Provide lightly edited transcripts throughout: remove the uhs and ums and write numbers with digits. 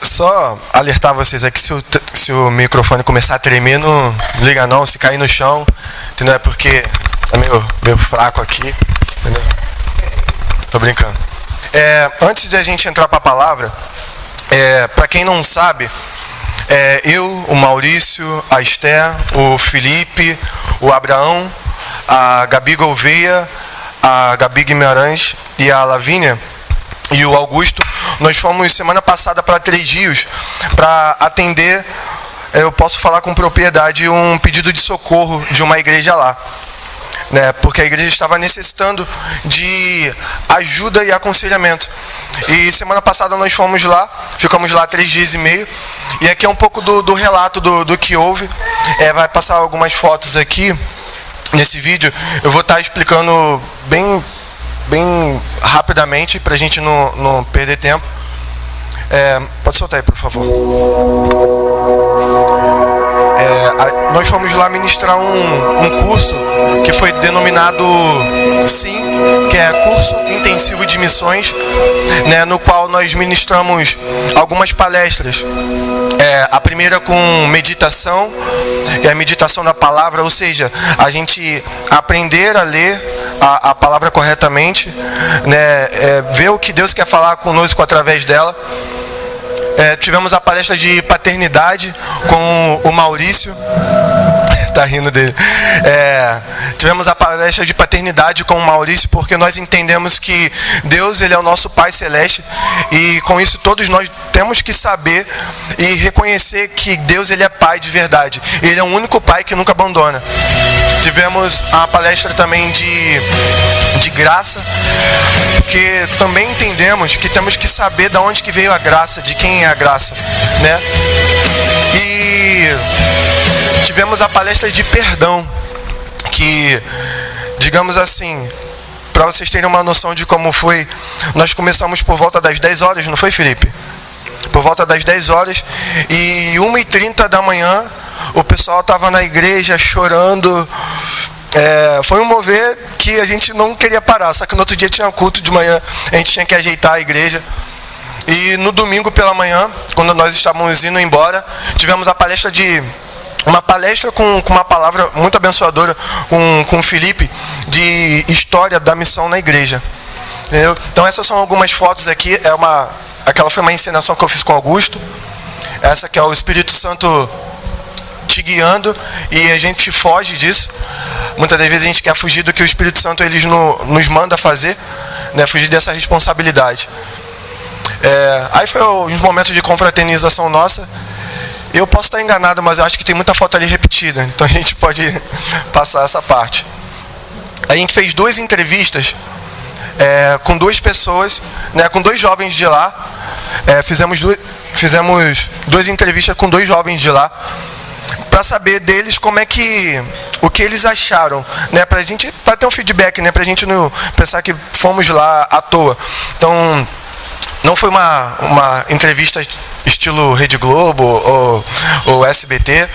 Só alertar vocês aqui, se o microfone começar a tremer, não liga não, se cair no chão, entendeu? É porque é meio fraco aqui, entendeu? Tô brincando. Antes de a gente entrar para a palavra, para quem não sabe, eu, o Maurício, a Esther, o Felipe, o Abraão, a Gabi Gouveia, a Gabi Guimarães e a Lavínia e o Augusto, nós fomos semana passada para Três Rios para atender, eu posso falar com propriedade, um pedido de socorro de uma igreja lá, né? Porque a igreja estava necessitando de ajuda e aconselhamento. E semana passada nós fomos lá, ficamos lá 3 dias e meio, e aqui é um pouco do relato do que houve. Vai passar algumas fotos aqui nesse vídeo. Eu vou estar explicando bem rapidamente para a gente não perder tempo. Pode soltar aí, por favor. Nós fomos lá ministrar um curso que foi denominado SIM, que é Curso Intensivo de Missões, né, no qual nós ministramos algumas palestras. A primeira com meditação, que é a meditação da palavra, ou seja, a gente aprender a ler a palavra corretamente, né, ver o que Deus quer falar conosco através dela. Tivemos a palestra de paternidade com o Maurício. Tá rindo dele. Tivemos a palestra de paternidade com o Maurício, porque nós entendemos que Deus, ele é o nosso Pai Celeste, e com isso todos nós temos que saber e reconhecer que Deus, ele é Pai de verdade. Ele é o único Pai que nunca abandona. Tivemos a palestra também de graça, porque também entendemos que temos que saber de onde que veio a graça, de quem é a graça, né? E tivemos a palestra de perdão, que, digamos assim, para vocês terem uma noção de como foi, nós começamos por volta das 10 horas, não foi, Felipe? Por volta das 10 horas, e 1h30 da manhã, o pessoal estava na igreja chorando. Foi um mover que a gente não queria parar, só que no outro dia tinha culto de manhã, a gente tinha que ajeitar a igreja. E no domingo pela manhã, quando nós estávamos indo embora, tivemos uma palestra com uma palavra muito abençoadora com o Felipe, de história da missão na igreja. Entendeu? Então essas são algumas fotos aqui. Aquela foi uma encenação que eu fiz com o Augusto. Essa que é o Espírito Santo te guiando, e a gente foge disso. Muitas das vezes a gente quer fugir do que o Espírito Santo ele nos manda fazer, né? Fugir dessa responsabilidade. Aí foi uns momentos de confraternização nossa. Eu posso estar enganado, mas eu acho que tem muita foto ali repetida, então a gente pode passar essa parte. A gente fez 2 entrevistas com 2 pessoas, né, com 2 jovens de lá. Fizemos 2 entrevistas com 2 jovens de lá, para saber deles o que eles acharam, né, para ter um feedback, né, para a gente não pensar que fomos lá à toa. Então, não foi uma entrevista estilo Rede Globo ou SBT,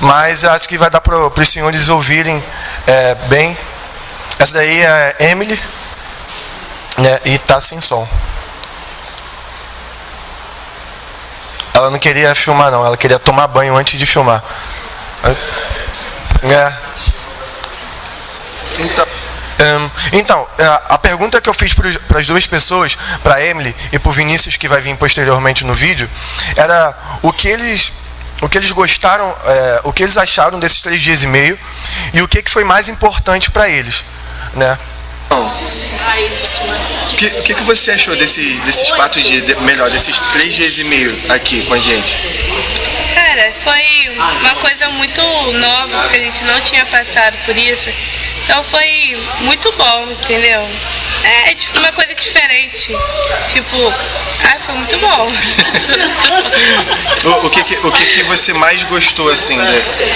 mas acho que vai dar para os senhores ouvirem bem. Essa daí é a Emily, né, e tá sem som. Ela não queria filmar não, ela queria tomar banho antes de filmar. Então, a pergunta que eu fiz para as 2 pessoas, para a Emily e para o Vinícius, que vai vir posteriormente no vídeo, era o que eles gostaram, o que eles acharam desses 3 dias e meio, e o que foi mais importante para eles, né? O que você achou desses 4 dias, desses 3 dias e meio aqui com a gente? Cara, foi uma coisa muito nova, porque a gente não tinha passado por isso. Então foi muito bom, entendeu? É tipo uma coisa diferente. Tipo, foi muito bom. O que você mais gostou, assim,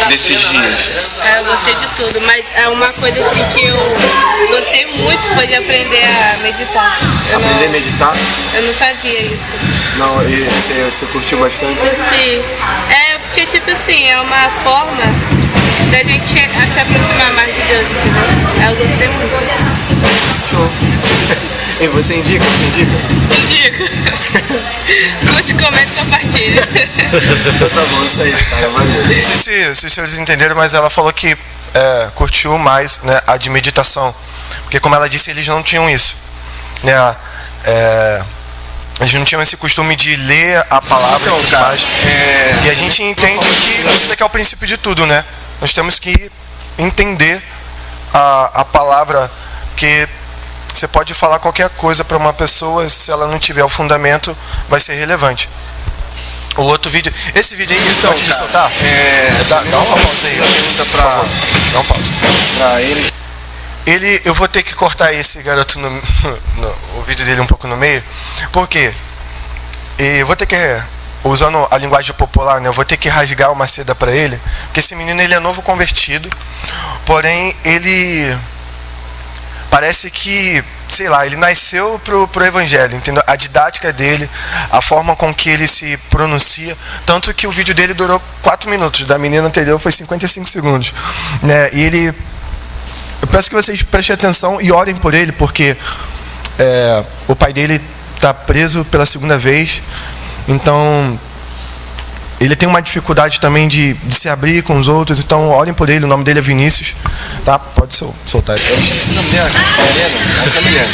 desses dias? Eu gostei de tudo, mas uma coisa assim que eu gostei muito foi de aprender a meditar. Aprender a meditar? Eu não fazia isso. Não, e você curtiu bastante? Curti. Porque tipo assim, é uma forma da gente se aproximar mais de Deus, entendeu? Eu gostei muito. Show. E você indica? Digo. Curte, comenta e compartilha. Tá bom, isso aí, cara, valeu. Não sei se os senhores entenderam, mas ela falou que curtiu mais, né, a de meditação. Porque, como ela disse, eles não tinham isso. Né, eles não tinham esse costume de ler a palavra Então, e tudo cara, mais. E a gente entende que isso daqui é o princípio de tudo, né? Nós temos que entender a palavra, que você pode falar qualquer coisa para uma pessoa, se ela não tiver o fundamento, vai ser relevante. O outro vídeo, esse vídeo aí, Então, antes de cara, soltar, dá uma pausa aí. Pergunta pra Dá uma pausa. ele. Eu vou ter que cortar esse garoto o vídeo dele um pouco no meio. Por quê? Eu vou ter que, usando a linguagem popular, né, eu vou ter que rasgar uma seda para ele, porque esse menino, ele é novo convertido, porém ele parece que, sei lá, ele nasceu pro evangelho, entendeu? A didática dele, a forma com que ele se pronuncia, tanto que o vídeo dele durou 4 minutos, da menina anterior foi 55 segundos, né? E ele, eu peço que vocês prestem atenção e orem por ele, porque o pai dele está preso pela segunda vez, então ele tem uma dificuldade também de se abrir com os outros, então orem por ele. O nome dele é Vinícius, tá? Pode soltar ele. Eu esqueci o nome dela, Milena, acho que é Milena.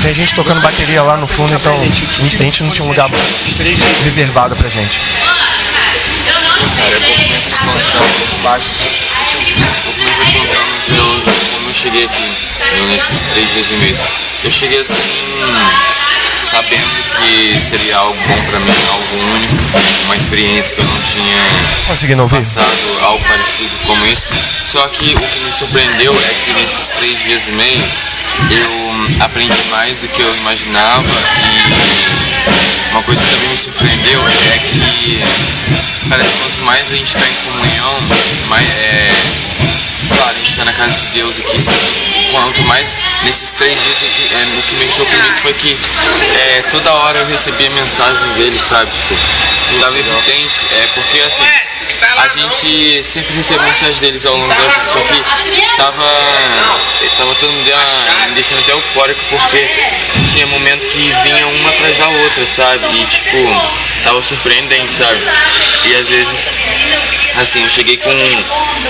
Tem gente tocando bateria lá no fundo, então a gente não tinha um lugar reservado pra gente. Cara, eu vou começar contando um pouco baixo. Vou começar contando como eu cheguei aqui, nesses 3 dias e meio. Eu cheguei assim, sabendo que seria algo bom pra mim, algo único, uma experiência que eu não tinha Conseguindo ouvir? passado, algo parecido como isso. Só que o que me surpreendeu é que nesses 3 dias e meio eu aprendi mais do que eu imaginava, e uma coisa que também me surpreendeu é que parece que quanto mais a gente está em comunhão, mais claro, a gente está na casa de Deus aqui, quanto mais nesses 3 dias o que mexeu comigo foi que toda hora eu recebia mensagem dele, sabe? Tipo, estava evidente, porque assim, a gente sempre recebe mensagem deles ao longo da vida, só que tava todo mundo me deixando até eufórico, porque tinha momento que vinha uma atrás da outra, sabe? E tipo, tava surpreendente, sabe? E às vezes, assim, eu cheguei com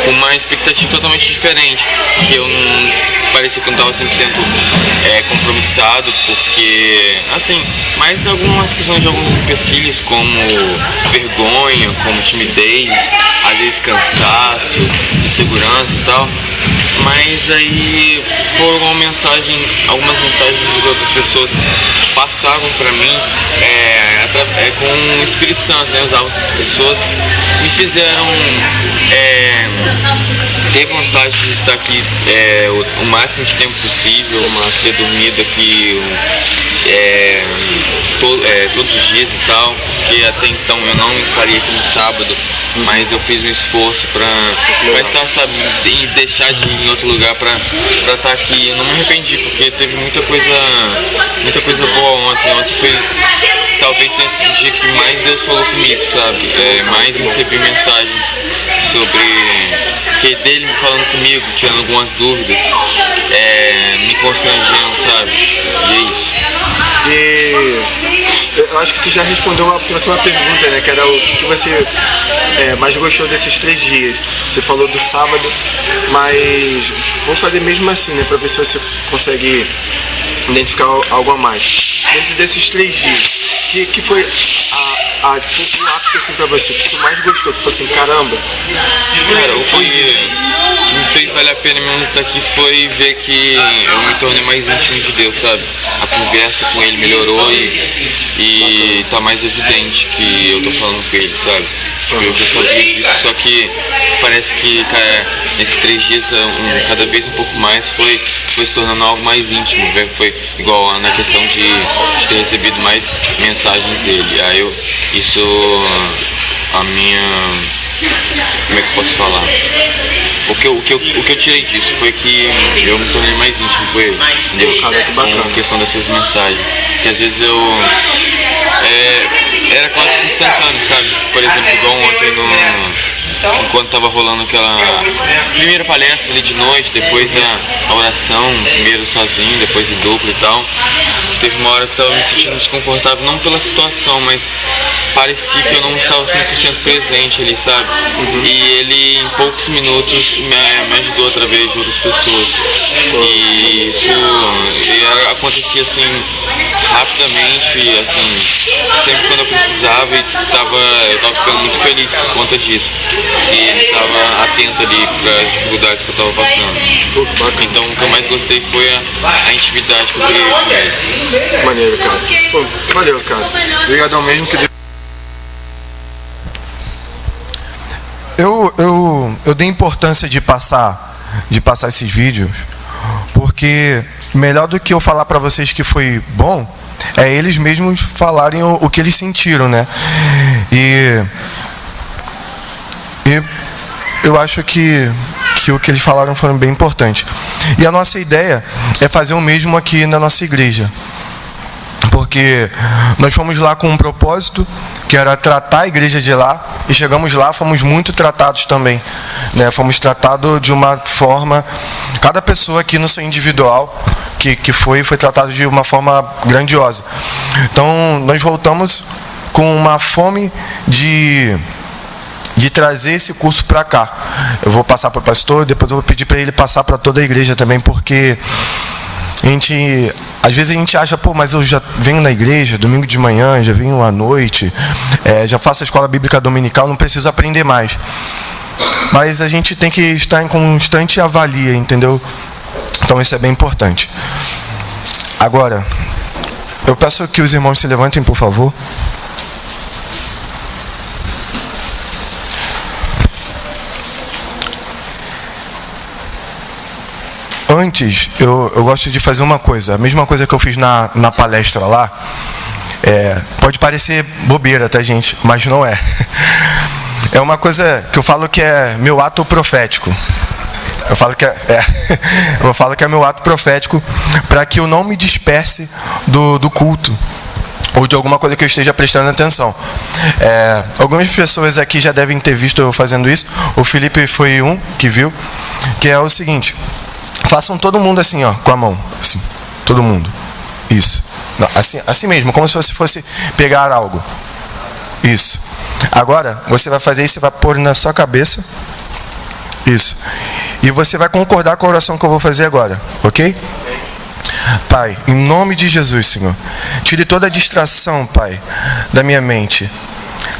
uma expectativa totalmente diferente, que eu não parecia que eu não estava 100% compromissado, porque, assim, mais algumas questões de alguns empecilhos, como vergonha, como timidez, às vezes cansaço, insegurança e tal. Mas aí, por algumas mensagens de outras pessoas passavam para mim com o Espírito Santo, né? Usavam essas pessoas, me fizeram ter vontade de estar aqui o máximo de tempo possível, mas ter dormido aqui todos os dias e tal, porque até então eu não estaria aqui no sábado, mas eu fiz um esforço para estar, sabe, e deixar de ir em outro lugar para estar aqui. Eu não me arrependi, porque teve muita coisa boa ontem. Ontem foi, talvez tenha sido o dia que mais Deus falou comigo, sabe? Mais recebi mensagens sobre dele me falando comigo, tirando algumas dúvidas, me constrangendo, sabe? E é isso. E eu acho que tu já respondeu a próxima pergunta, né? Que era o que você mais gostou desses 3 dias. Você falou do sábado, mas vou fazer mesmo assim, né? Pra ver se você consegue identificar algo a mais. Dentro desses 3 dias, que foi o ápice assim pra você? O que tu mais gostou? Que foi assim, caramba. Cara, o que me fez valer a pena mesmo estar aqui foi ver que eu me tornei mais íntimo de Deus, sabe? A conversa com ele melhorou e tá mais evidente que eu tô falando com ele, sabe? Eu já sabia disso, só que parece que nesses 3 dias, cada vez um pouco mais, foi se tornando algo mais íntimo, né? Foi igual na questão de ter recebido mais mensagens dele. Aí como é que eu posso falar? O que eu tirei disso foi que eu me tornei mais íntimo com ele, entendeu? Com a questão dessas mensagens, que às vezes era quase que instantâneo, sabe? Por exemplo, igual ontem enquanto tava rolando aquela primeira palestra ali de noite, depois a oração, primeiro sozinho, depois em dupla e tal. teve uma hora que eu estava me sentindo desconfortável, não pela situação, mas parecia que eu não estava 100% presente ali, sabe? E ele, em poucos minutos, me ajudou através de outras pessoas. E isso acontecia assim, rapidamente, assim, sempre quando eu precisava, e eu tava ficando muito feliz por conta disso. E ele estava atento ali para as dificuldades que eu estava passando. Então o que eu mais gostei foi a intimidade que eu criei com ele. Maneiro, cara. Pô, valeu, cara. Obrigadão mesmo que eu dei importância de passar esses vídeos, porque melhor do que eu falar para vocês que foi bom, é eles mesmos falarem o que eles sentiram, né? E eu acho que o que eles falaram foi bem importante. E a nossa ideia é fazer o mesmo aqui na nossa igreja. Porque nós fomos lá com um propósito, que era tratar a igreja de lá, e chegamos lá, fomos muito tratados também, né? Fomos tratados de uma forma, cada pessoa aqui no seu individual que foi tratado de uma forma grandiosa. Então nós voltamos com uma fome de trazer esse curso para cá. Eu vou passar para o pastor, depois eu vou pedir para ele passar para toda a igreja também, porque às vezes a gente acha, pô, mas eu já venho na igreja domingo de manhã, já venho à noite, já faço a escola bíblica dominical, não preciso aprender mais. Mas a gente tem que estar em constante avalia, entendeu? Então isso é bem importante. Agora, eu peço que os irmãos se levantem, por favor. Antes, eu gosto de fazer uma coisa, a mesma coisa que eu fiz na palestra lá. Pode parecer bobeira, tá, gente? Mas não é. É uma coisa que eu falo que é meu ato profético. Eu falo que é meu ato profético para que eu não me disperse do culto ou de alguma coisa que eu esteja prestando atenção. Algumas pessoas aqui já devem ter visto eu fazendo isso. O Felipe foi um que viu, que é o seguinte: façam todo mundo assim, ó, com a mão, assim, todo mundo. Isso. Não, assim mesmo, como se você fosse pegar algo. Isso. Agora, você vai fazer isso, você vai pôr na sua cabeça. Isso. E você vai concordar com a oração que eu vou fazer agora, ok? Pai, em nome de Jesus, Senhor, tire toda a distração, Pai, da minha mente.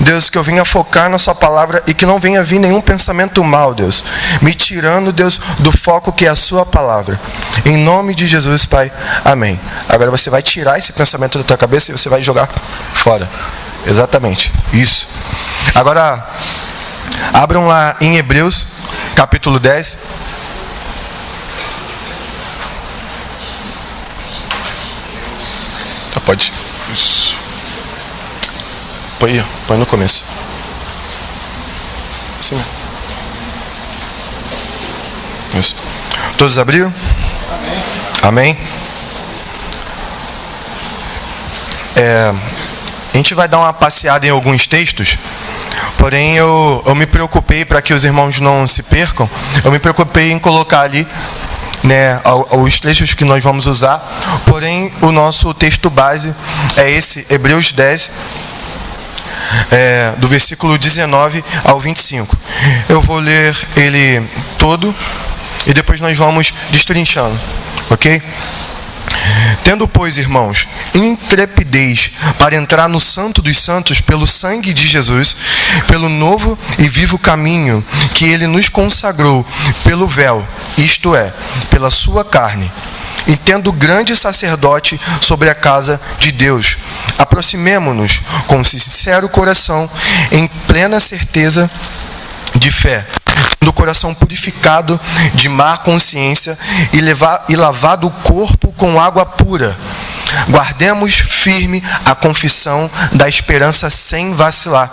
Deus, que eu venha focar na sua palavra e que não venha vir nenhum pensamento mal, Deus, me tirando, Deus, do foco que é a sua palavra. Em nome de Jesus, Pai. Amém. Agora você vai tirar esse pensamento da tua cabeça e você vai jogar fora. Exatamente. Isso. Agora, abram lá em Hebreus, capítulo 10. Tá, pode. Isso. Põe no começo. Assim mesmo. Isso. Todos abriram? Amém. A gente vai dar uma passeada em alguns textos, porém eu me preocupei, para que os irmãos não se percam, eu me preocupei em colocar ali, né, os trechos que nós vamos usar, porém o nosso texto base é esse, Hebreus 10, do versículo 19 ao 25. Eu vou ler ele todo e depois nós vamos destrinchando, ok? Tendo, pois, irmãos, intrepidez para entrar no Santo dos Santos pelo sangue de Jesus, pelo novo e vivo caminho que ele nos consagrou pelo véu, isto é, pela sua carne, e tendo grande sacerdote sobre a casa de Deus, aproximemo-nos com sincero coração, em plena certeza de fé, do coração purificado de má consciência e lavado o corpo com água pura. Guardemos firme a confissão da esperança sem vacilar,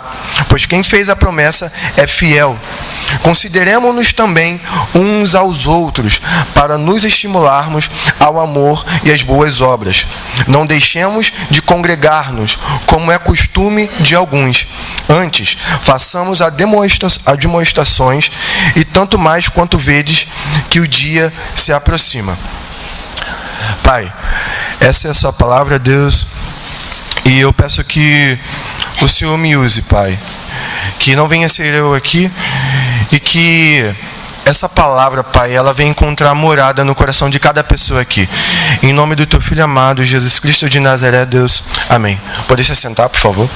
pois quem fez a promessa é fiel. Consideremo-nos também uns aos outros, para nos estimularmos ao amor e às boas obras. Não deixemos de congregar-nos, como é costume de alguns. Antes, façamos demonstrações, e tanto mais quanto vedes que o dia se aproxima. Pai, Essa é a sua palavra, Deus. E eu peço que o Senhor me use, Pai. Que não venha ser eu aqui e que essa palavra, Pai, ela venha encontrar morada no coração de cada pessoa aqui. Em nome do Teu Filho amado, Jesus Cristo de Nazaré, Deus. Amém. Pode se sentar, por favor.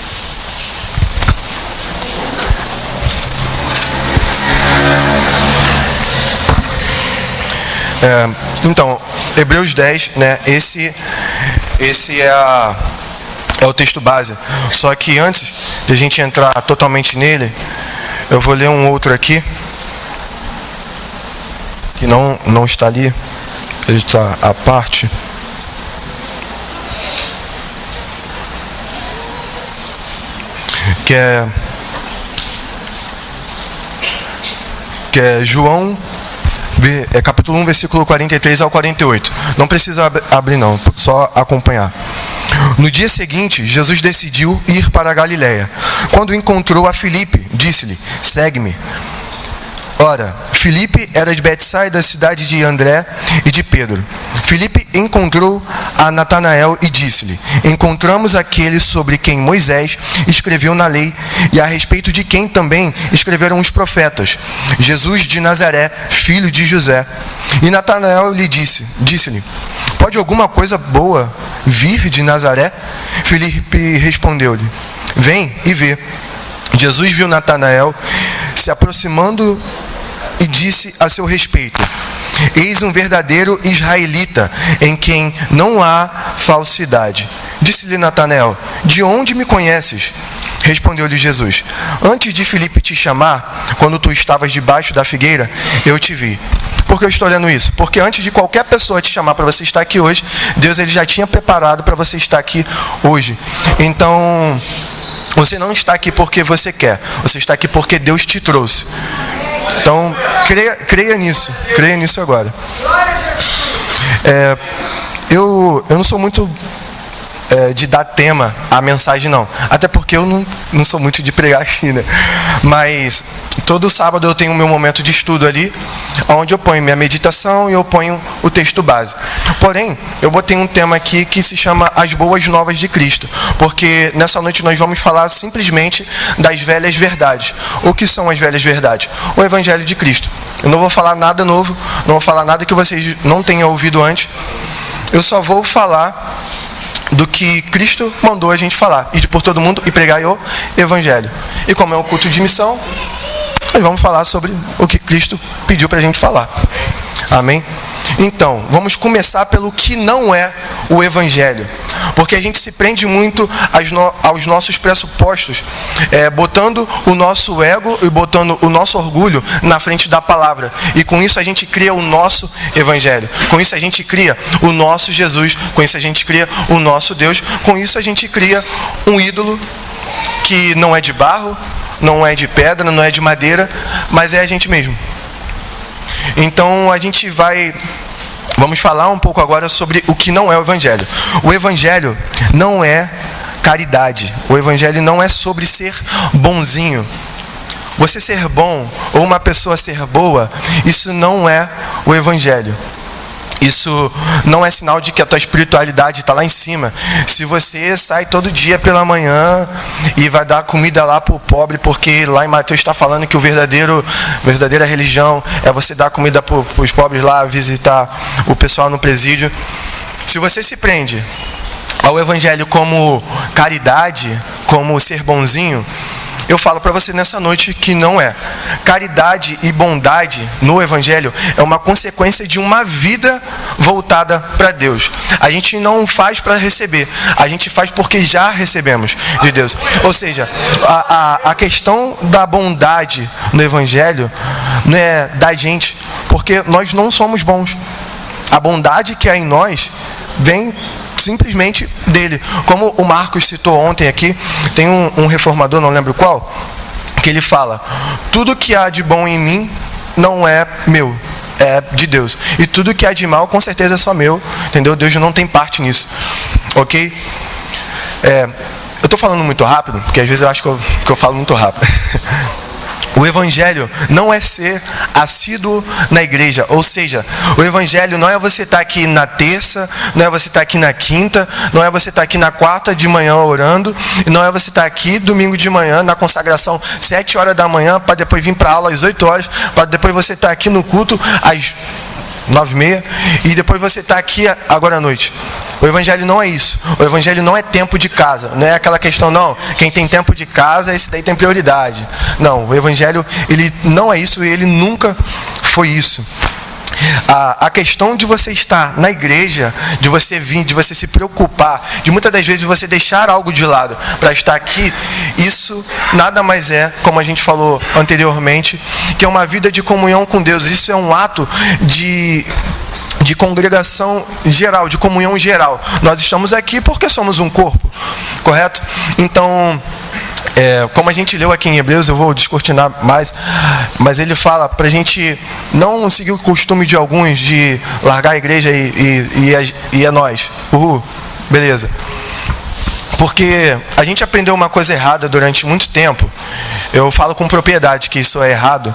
Então, Hebreus 10, né? Esse é o texto base. Só que antes de a gente entrar totalmente nele, eu vou ler um outro aqui, que não está ali, ele está à parte. Que é João, capítulo 1, versículo 43 ao 48. Não precisa abrir não, só acompanhar. No dia seguinte, Jesus decidiu ir para a Galiléia. Quando encontrou a Filipe, disse-lhe: segue-me. Ora, Filipe era de Betsaida, cidade de André e de Pedro. Filipe encontrou a Natanael e disse-lhe: encontramos aquele sobre quem Moisés escreveu na lei e a respeito de quem também escreveram os profetas, Jesus de Nazaré, filho de José. E Natanael lhe disse-lhe: pode alguma coisa boa vir de Nazaré? Filipe respondeu-lhe: vem e vê. Jesus viu Natanael se aproximando e disse a seu respeito: eis um verdadeiro israelita, em quem não há falsidade. Disse-lhe Natanael: de onde me conheces? Respondeu-lhe Jesus: antes de Filipe te chamar, quando tu estavas debaixo da figueira, eu te vi. Por que eu estou lendo isso? Porque antes de qualquer pessoa te chamar para você estar aqui hoje, Deus ele já tinha preparado para você estar aqui hoje. Então, você não está aqui porque você quer, você está aqui porque Deus te trouxe. Então, creia nisso agora. Eu não sou muito de dar tema à mensagem, não. Até porque eu não sou muito de pregar aqui, né? Mas todo sábado eu tenho o meu momento de estudo ali, onde eu ponho minha meditação e eu ponho o texto base. Porém, eu botei um tema aqui que se chama As Boas Novas de Cristo, porque nessa noite nós vamos falar simplesmente das velhas verdades. O que são as velhas verdades? O Evangelho de Cristo. Eu não vou falar nada novo, não vou falar nada que vocês não tenham ouvido antes. Eu só vou falar do que Cristo mandou a gente falar, ir por todo mundo e pregar o Evangelho. E como é um culto de missão, nós vamos falar sobre o que Cristo pediu para a gente falar. Amém? Então, vamos começar pelo que não é o Evangelho. Porque a gente se prende muito aos nossos pressupostos, botando o nosso ego e botando o nosso orgulho na frente da palavra. E com isso a gente cria o nosso Evangelho. Com isso a gente cria o nosso Jesus. Com isso a gente cria o nosso Deus. Com isso a gente cria um ídolo que não é de barro, não é de pedra, não é de madeira, mas é a gente mesmo. Então vamos falar um pouco agora sobre o que não é o Evangelho. O Evangelho não é caridade. O Evangelho não é sobre ser bonzinho. Você ser bom ou uma pessoa ser boa, isso não é o Evangelho. Isso não é sinal de que a tua espiritualidade está lá em cima. Se você sai todo dia pela manhã e vai dar comida lá para o pobre, porque lá em Mateus está falando que verdadeira religião é você dar comida para os pobres lá, visitar o pessoal no presídio. Se você se prende ao Evangelho como caridade, como ser bonzinho, eu falo para você nessa noite que não é. Caridade e bondade no Evangelho é uma consequência de uma vida voltada para Deus. A gente não faz para receber, a gente faz porque já recebemos de Deus. Ou seja, a questão da bondade no Evangelho não é da gente, porque nós não somos bons. A bondade que há em nós vem simplesmente dele. Como o Marcos citou ontem aqui, tem um reformador, não lembro qual, que ele fala: tudo que há de bom em mim não é meu, é de Deus. E tudo que há de mal, com certeza é só meu, entendeu? Deus não tem parte nisso, ok? Eu estou falando muito rápido, porque às vezes eu acho que eu falo muito rápido. O O evangelho não é ser assíduo na igreja, ou seja, o evangelho não é você estar aqui na terça, não é você estar aqui na quinta, não é você estar aqui na quarta de manhã orando, não é você estar aqui domingo de manhã na consagração 7 horas da manhã, para depois vir para a aula às 8 horas, para depois você estar aqui no culto às 9h30 e depois você estar aqui agora à noite. O evangelho não é isso. O evangelho não é tempo de casa. Não é aquela questão, não, quem tem tempo de casa, esse daí tem prioridade. Não, o evangelho, ele não é isso e ele nunca foi isso. A questão de você estar na igreja, de você vir, de você se preocupar, de muitas das vezes você deixar algo de lado para estar aqui, isso nada mais é, como a gente falou anteriormente, que é uma vida de comunhão com Deus. Isso é um ato de congregação geral, de comunhão geral. Nós estamos aqui porque somos um corpo, correto? Então, como a gente leu aqui em Hebreus, eu vou descortinar mais, mas ele fala para a gente não seguir o costume de alguns de largar a igreja e é nós. Beleza. Porque a gente aprendeu uma coisa errada durante muito tempo. Eu falo com propriedade que isso é errado,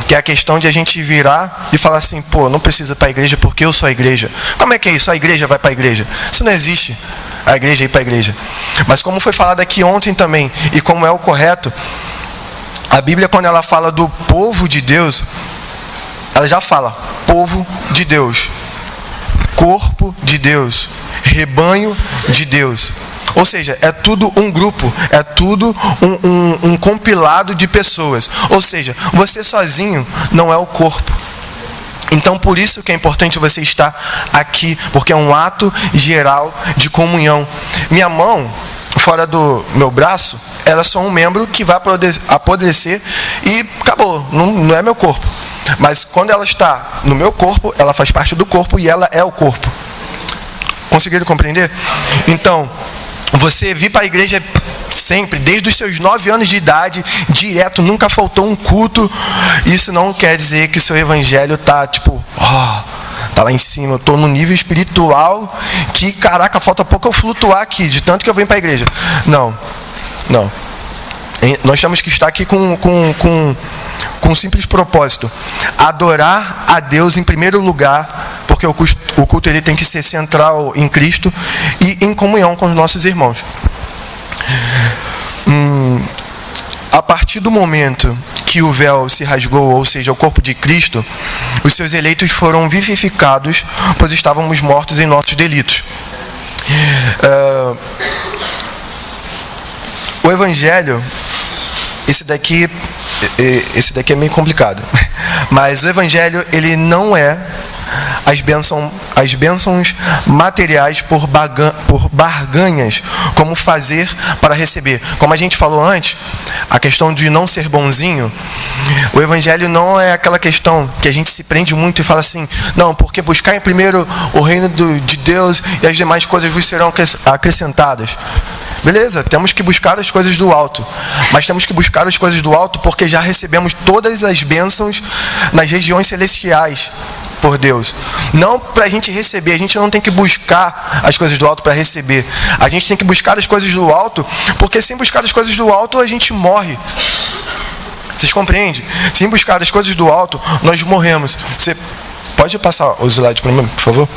que é a questão de a gente virar e falar assim, pô, não precisa ir para a igreja porque eu sou a igreja. Como é que é isso? A igreja vai para a igreja? Isso não existe, a igreja ir para a igreja. Mas como foi falado aqui ontem também, e como é o correto, a Bíblia, quando ela fala do povo de Deus, ela já fala povo de Deus, corpo de Deus, rebanho de Deus. Ou seja, é tudo um grupo, é tudo um compilado de pessoas. Ou seja, você sozinho não é o corpo. Então, por isso que é importante você estar aqui, porque é um ato geral de comunhão. Minha mão, fora do meu braço, ela é só um membro que vai apodrecer e acabou, não é meu corpo. Mas quando ela está no meu corpo, ela faz parte do corpo e ela é o corpo. Conseguiram compreender? Então, você vir para a igreja sempre, desde os seus 9 anos de idade, direto, nunca faltou um culto. Isso não quer dizer que o seu evangelho está tipo, tá lá em cima, eu estou no nível espiritual que, caraca, falta pouco eu flutuar aqui, de tanto que eu venho para a igreja. Não. Nós temos que estar aqui com um simples propósito: adorar a Deus em primeiro lugar, porque o culto ele tem que ser central em Cristo e em comunhão com os nossos irmãos. A partir do momento que o véu se rasgou, ou seja, o corpo de Cristo, os seus eleitos foram vivificados, pois estávamos mortos em nossos delitos. O Evangelho, esse daqui é meio complicado, mas o Evangelho ele não é as bênçãos materiais por barganhas, como fazer para receber. Como a gente falou antes, a questão de não ser bonzinho, o evangelho não é aquela questão que a gente se prende muito e fala assim, não, porque buscar em primeiro o reino de Deus e as demais coisas vos serão acrescentadas. Beleza, temos que buscar as coisas do alto, mas temos que buscar as coisas do alto porque já recebemos todas as bênçãos nas regiões celestiais por Deus. Não para a gente receber, a gente não tem que buscar as coisas do alto para receber. A gente tem que buscar as coisas do alto, porque sem buscar as coisas do alto a gente morre. Vocês compreendem? Sem buscar as coisas do alto, nós morremos. Você pode passar os slides para mim, por favor?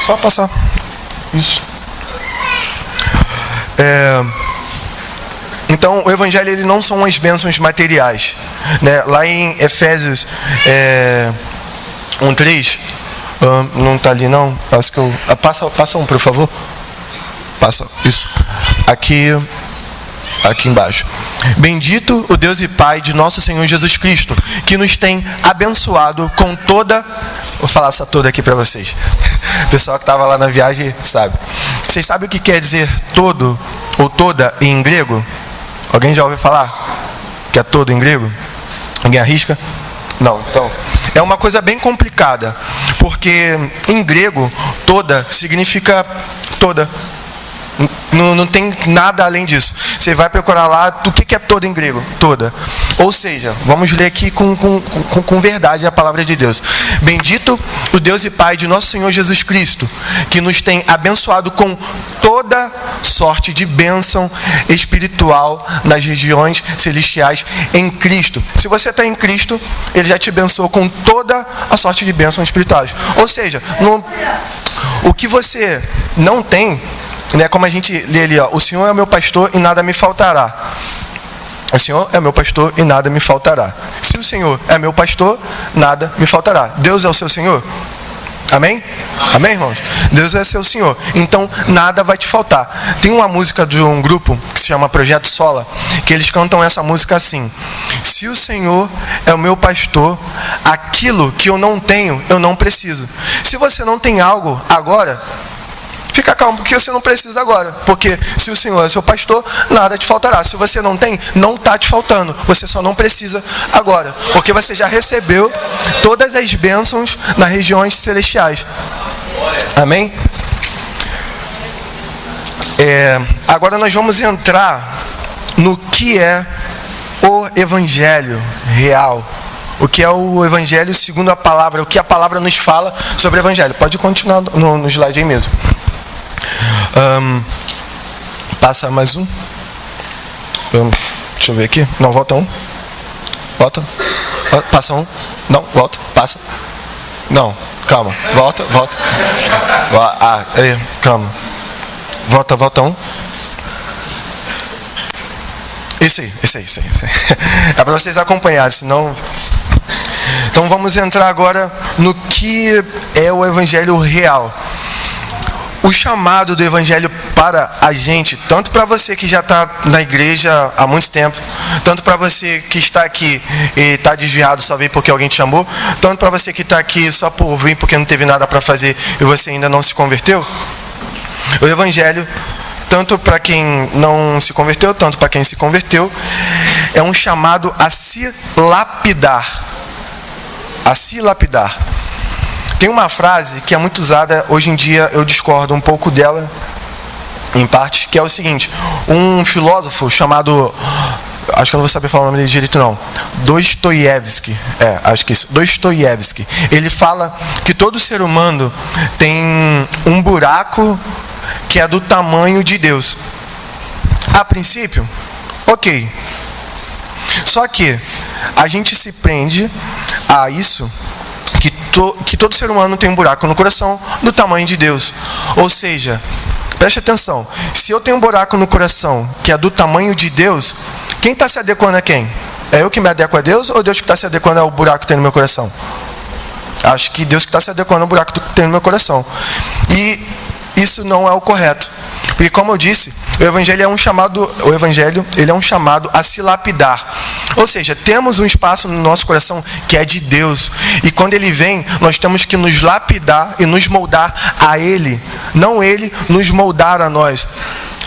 Só passar. Isso. Então, o evangelho ele não são as bênçãos materiais, né? Lá em Efésios 1:3, não está ali não, acho que passa um, por favor. Passa, isso. Aqui embaixo. Bendito o Deus e Pai de nosso Senhor Jesus Cristo, que nos tem abençoado com toda... Vou falar essa toda aqui para vocês. O pessoal que estava lá na viagem sabe. Vocês sabem o que quer dizer todo ou toda em grego? Alguém já ouviu falar que é todo em grego? Alguém arrisca? Não, então... É uma coisa bem complicada, porque em grego, toda significa toda. Não tem nada além disso. Você vai procurar lá, do que é toda em grego? Toda. Ou seja, vamos ler aqui com verdade a palavra de Deus. Bendito o Deus e Pai de nosso Senhor Jesus Cristo, que nos tem abençoado com toda sorte de bênção espiritual nas regiões celestiais em Cristo. Se você está em Cristo, Ele já te abençoou com toda a sorte de bênção espirituais. Ou seja, o que você não tem, né, como a gente lê ali, ó, o Senhor é o meu pastor e nada me faltará. O Senhor é meu pastor e nada me faltará. Se o Senhor é meu pastor, nada me faltará. Deus é o seu Senhor? Amém? Amém, irmãos? Deus é seu Senhor. Então, nada vai te faltar. Tem uma música de um grupo que se chama Projeto Sola, que eles cantam essa música assim: se o Senhor é o meu pastor, aquilo que eu não tenho, eu não preciso. Se você não tem algo agora, fica calmo, porque você não precisa agora. Porque se o Senhor é seu pastor, nada te faltará. Se você não tem, não está te faltando. Você só não precisa agora. Porque você já recebeu todas as bênçãos nas regiões celestiais. Amém? Agora nós vamos entrar no que é o Evangelho real. O que é o Evangelho segundo a palavra. O que a palavra nos fala sobre o Evangelho. Pode continuar no slide aí mesmo. Passa mais um. Deixa eu ver aqui. Não, volta um. Volta. Passa um. Não, volta. Passa. Não, calma. Volta. Calma. Volta um. Isso aí. É para vocês acompanharem, senão... Então vamos entrar agora no que é o Evangelho real. O chamado do Evangelho para a gente, tanto para você que já está na igreja há muito tempo, tanto para você que está aqui e está desviado, só veio porque alguém te chamou, tanto para você que está aqui só por vir porque não teve nada para fazer e você ainda não se converteu, o Evangelho, tanto para quem não se converteu, tanto para quem se converteu, é um chamado a se lapidar. A se lapidar. Tem uma frase que é muito usada, hoje em dia eu discordo um pouco dela, em parte, que é o seguinte: um filósofo chamado, acho que eu não vou saber falar o nome dele direito não, Dostoiévski, ele fala que todo ser humano tem um buraco que é do tamanho de Deus. A princípio, ok. Só que a gente se prende a isso, que todo ser humano tem um buraco no coração do tamanho de Deus. Ou seja, preste atenção, se eu tenho um buraco no coração que é do tamanho de Deus, quem está se adequando a quem? É eu que me adequo a Deus ou Deus que está se adequando ao buraco que tem no meu coração? Acho que Deus que está se adequando ao buraco que tem no meu coração. E isso não é o correto. Porque, como eu disse, o Evangelho é um chamado a se lapidar. Ou seja, temos um espaço no nosso coração que é de Deus. E quando Ele vem, nós temos que nos lapidar e nos moldar a Ele. Não Ele nos moldar a nós.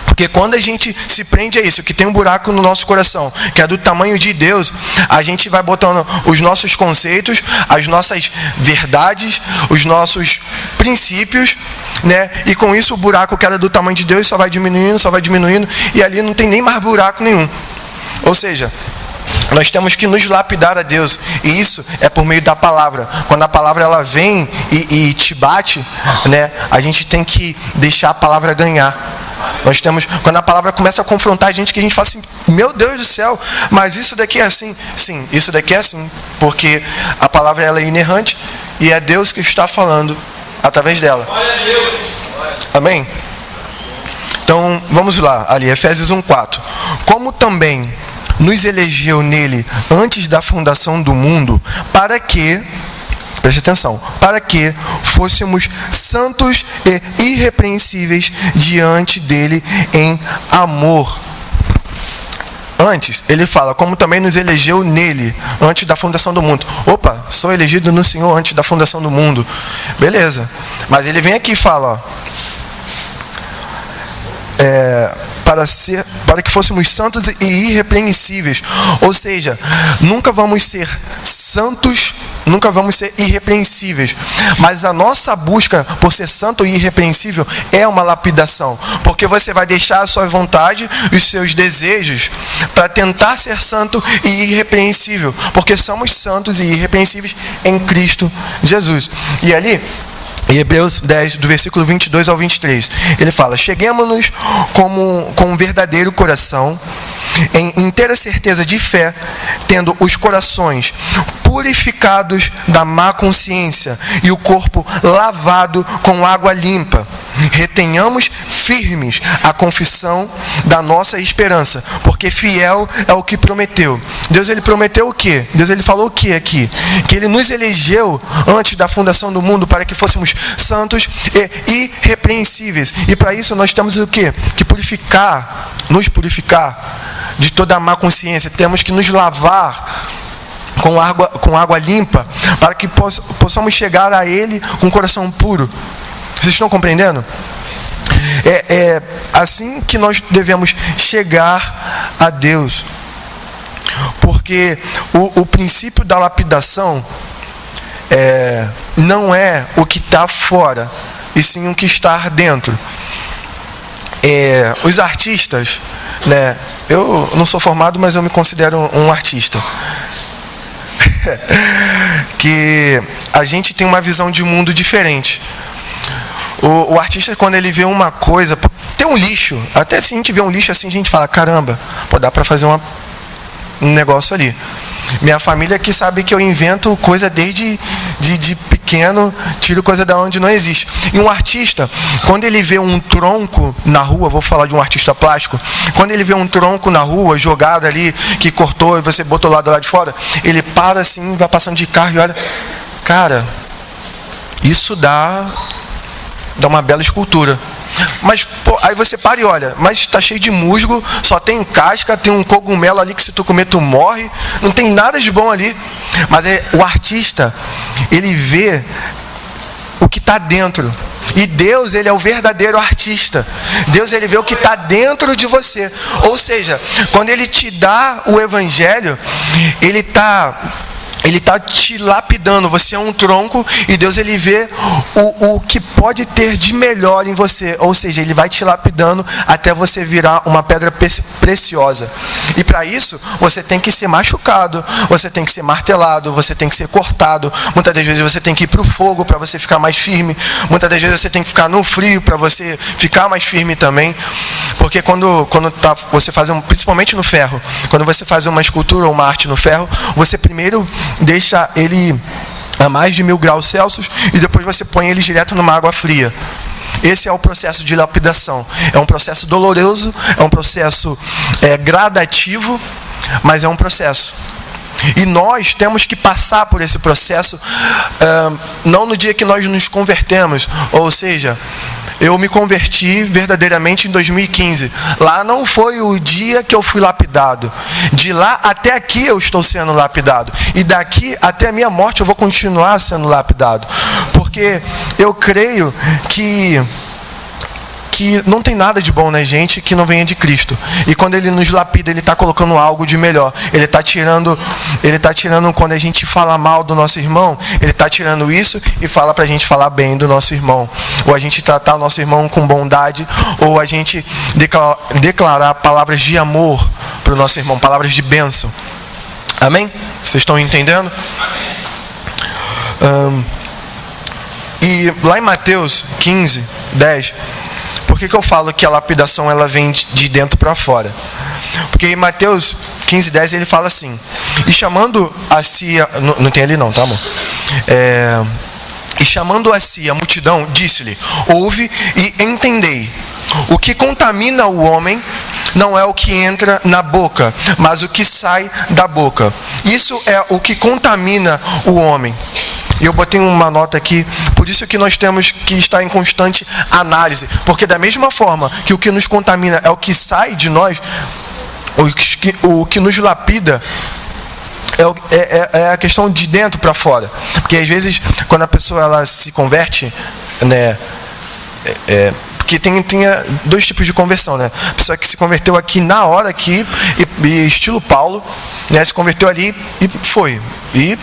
Porque quando a gente se prende a isso, que tem um buraco no nosso coração, que é do tamanho de Deus, a gente vai botando os nossos conceitos, as nossas verdades, os nossos princípios, né? E com isso o buraco que era do tamanho de Deus só vai diminuindo, e ali não tem nem mais buraco nenhum. Ou seja, nós temos que nos lapidar a Deus, e isso é por meio da palavra. Quando a palavra ela vem e te bate, né, a gente tem que deixar a palavra ganhar. Quando a palavra começa a confrontar a gente, que a gente fala assim: meu Deus do céu, mas isso daqui é assim. Sim, isso daqui é assim, porque a palavra ela é inerrante e é Deus que está falando através dela. Amém? Então vamos lá, ali, Efésios 1:4. Como também nos elegeu nele antes da fundação do mundo, para que, preste atenção, para que fôssemos santos e irrepreensíveis diante dele em amor. Antes, ele fala, como também nos elegeu nele, antes da fundação do mundo. Opa, sou elegido no Senhor antes da fundação do mundo. Beleza. Mas ele vem aqui e fala, para que fôssemos santos e irrepreensíveis. Ou seja, nunca vamos ser santos, nunca vamos ser irrepreensíveis. Mas a nossa busca por ser santo e irrepreensível é uma lapidação. Porque você vai deixar a sua vontade, os seus desejos, para tentar ser santo e irrepreensível. Porque somos santos e irrepreensíveis em Cristo Jesus. E ali, Em Hebreus 10, do versículo 22 ao 23, ele fala: cheguemo-nos com um verdadeiro coração, em inteira certeza de fé, tendo os corações purificados da má consciência e o corpo lavado com água limpa. Retenhamos firmes a confissão da nossa esperança, porque fiel é o que prometeu. Deus, ele prometeu o quê? Deus, ele falou o quê aqui? Que ele nos elegeu antes da fundação do mundo para que fôssemos santos e irrepreensíveis. E para isso nós temos o quê? Que nos purificar de toda a má consciência. Temos que nos lavar com água limpa, para que possamos chegar a Ele com o coração puro. Vocês estão compreendendo? É assim que nós devemos chegar a Deus. Porque o princípio da lapidação não é o que está fora, e sim o que está dentro. Os artistas, né? Eu não sou formado, mas eu me considero um artista. Que a gente tem uma visão de mundo diferente. O artista, quando ele vê uma coisa, tem um lixo, até se a gente vê um lixo assim, a gente fala: caramba, pô, dá para fazer um negócio ali. Minha família que sabe que eu invento coisa desde de pequeno, tiro coisa da onde não existe. E um artista, quando ele vê um tronco na rua, vou falar de um artista plástico, quando ele vê um tronco na rua, jogado ali, que cortou e você botou lá do lado de fora, ele para assim, vai passando de carro e olha, cara, isso dá uma bela escultura. Mas, pô, aí você para e olha, mas está cheio de musgo, só tem casca, tem um cogumelo ali que se tu comer tu morre, não tem nada de bom ali. Mas o artista, ele vê o que está dentro. E Deus, ele é o verdadeiro artista. Deus, ele vê o que está dentro de você. Ou seja, quando ele te dá o evangelho, ele está te lapidando. Você é um tronco e Deus, ele vê o que pode ter de melhor em você. Ou seja, ele vai te lapidando até você virar uma pedra preciosa. E para isso, você tem que ser machucado, você tem que ser martelado, você tem que ser cortado. Muitas das vezes você tem que ir para o fogo para você ficar mais firme. Muitas das vezes você tem que ficar no frio para você ficar mais firme também. Porque quando você faz principalmente no ferro, quando você faz uma escultura ou uma arte no ferro, você primeiro deixa ele a mais de 1000 graus Celsius e depois você põe ele direto numa água fria. Esse é o processo de lapidação. É um processo doloroso, é um processo gradativo, mas é um processo. E nós temos que passar por esse processo, não no dia que nós nos convertemos, ou seja, eu me converti verdadeiramente em 2015. Lá não foi o dia que eu fui lapidado. De lá até aqui eu estou sendo lapidado. E daqui até a minha morte eu vou continuar sendo lapidado. Porque eu creio que não tem nada de bom na gente que não venha de Cristo. E quando Ele nos lapida, Ele está colocando algo de melhor. Ele está tirando quando a gente fala mal do nosso irmão, Ele está tirando isso e fala para a gente falar bem do nosso irmão. Ou a gente tratar o nosso irmão com bondade, ou a gente declarar palavras de amor para o nosso irmão, palavras de bênção. Amém? Vocês estão entendendo? E lá em Mateus 15, 10... Por que eu falo que a lapidação ela vem de dentro para fora? Porque em Mateus 15, 10 ele fala assim: e chamando a si, não tem ali não, tá, amor? E chamando a si a multidão, disse-lhe: ouve e entendei. O que contamina o homem não é o que entra na boca, mas o que sai da boca. Isso é o que contamina o homem. E eu botei uma nota aqui, por isso que nós temos que estar em constante análise. Porque da mesma forma que o que nos contamina é o que sai de nós, o que nos lapida é a questão de dentro para fora. Porque às vezes, quando a pessoa ela se converte, né, porque tem dois tipos de conversão, né? A pessoa que se converteu aqui na hora, aqui, e estilo Paulo, né, se converteu ali e foi. E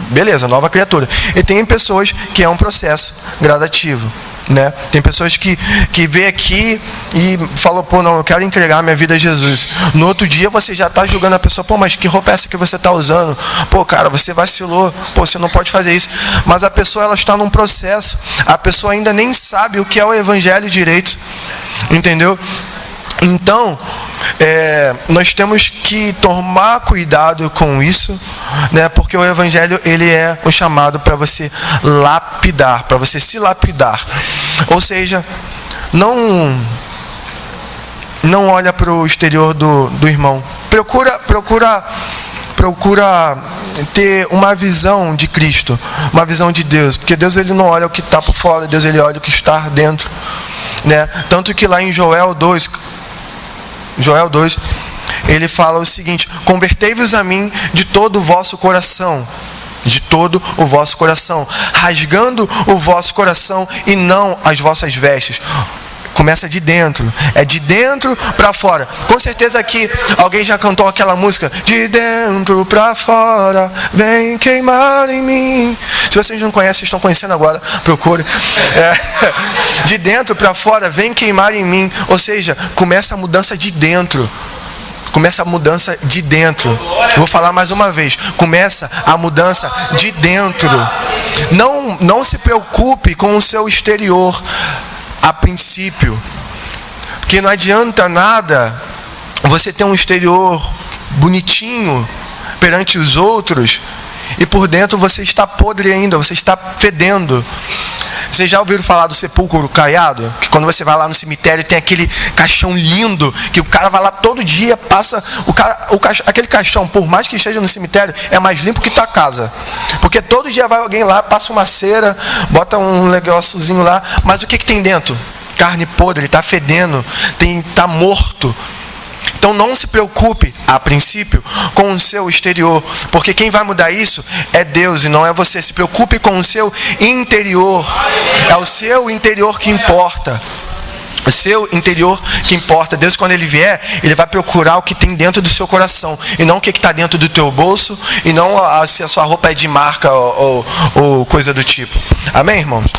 beleza, nova criatura. E tem pessoas que é um processo gradativo. né? Tem pessoas que vê aqui e falou, pô, não, eu quero entregar minha vida a Jesus. No outro dia você já está julgando a pessoa, pô, mas que roupa é essa que você está usando? Pô, cara, você vacilou, pô, você não pode fazer isso. Mas a pessoa, ela está num processo, a pessoa ainda nem sabe o que é o evangelho direito, entendeu? Então, nós temos que tomar cuidado com isso, né? Porque o evangelho, ele é um chamado para você lapidar, para você se lapidar. Ou seja, não olha para o exterior do irmão. Procura ter uma visão de Cristo, uma visão de Deus, porque Deus, ele não olha o que está por fora, Deus, ele olha o que está dentro, né? Tanto que lá em Joel 2, ele fala o seguinte: convertei-vos a mim de todo o vosso coração, rasgando o vosso coração e não as vossas vestes. Começa de dentro, é de dentro para fora. Com certeza aqui alguém já cantou aquela música, de dentro para fora, vem queimar em mim. Se vocês não conhecem, vocês estão conhecendo agora, procure. De dentro para fora, vem queimar em mim. Ou seja, começa a mudança de dentro. Começa a mudança de dentro. Vou falar mais uma vez. Começa a mudança de dentro. Não se preocupe com o seu exterior a princípio, porque não adianta nada você ter um exterior bonitinho perante os outros e por dentro você está podre ainda, você está fedendo. Vocês já ouviram falar do sepulcro caiado? Que quando você vai lá no cemitério tem aquele caixão lindo, que o cara vai lá todo dia, passa aquele caixão, por mais que esteja no cemitério, é mais limpo que tua casa. Porque todo dia vai alguém lá, passa uma cera, bota um negóciozinho lá, mas o que tem dentro? Carne podre, está fedendo, está morto. Então não se preocupe, a princípio, com o seu exterior, porque quem vai mudar isso é Deus e não é você. Se preocupe com o seu interior, é o seu interior que importa. O seu interior que importa. Deus, quando Ele vier, Ele vai procurar o que tem dentro do seu coração, e não o que está dentro do teu bolso, e não se a sua roupa é de marca ou coisa do tipo. Amém, irmãos?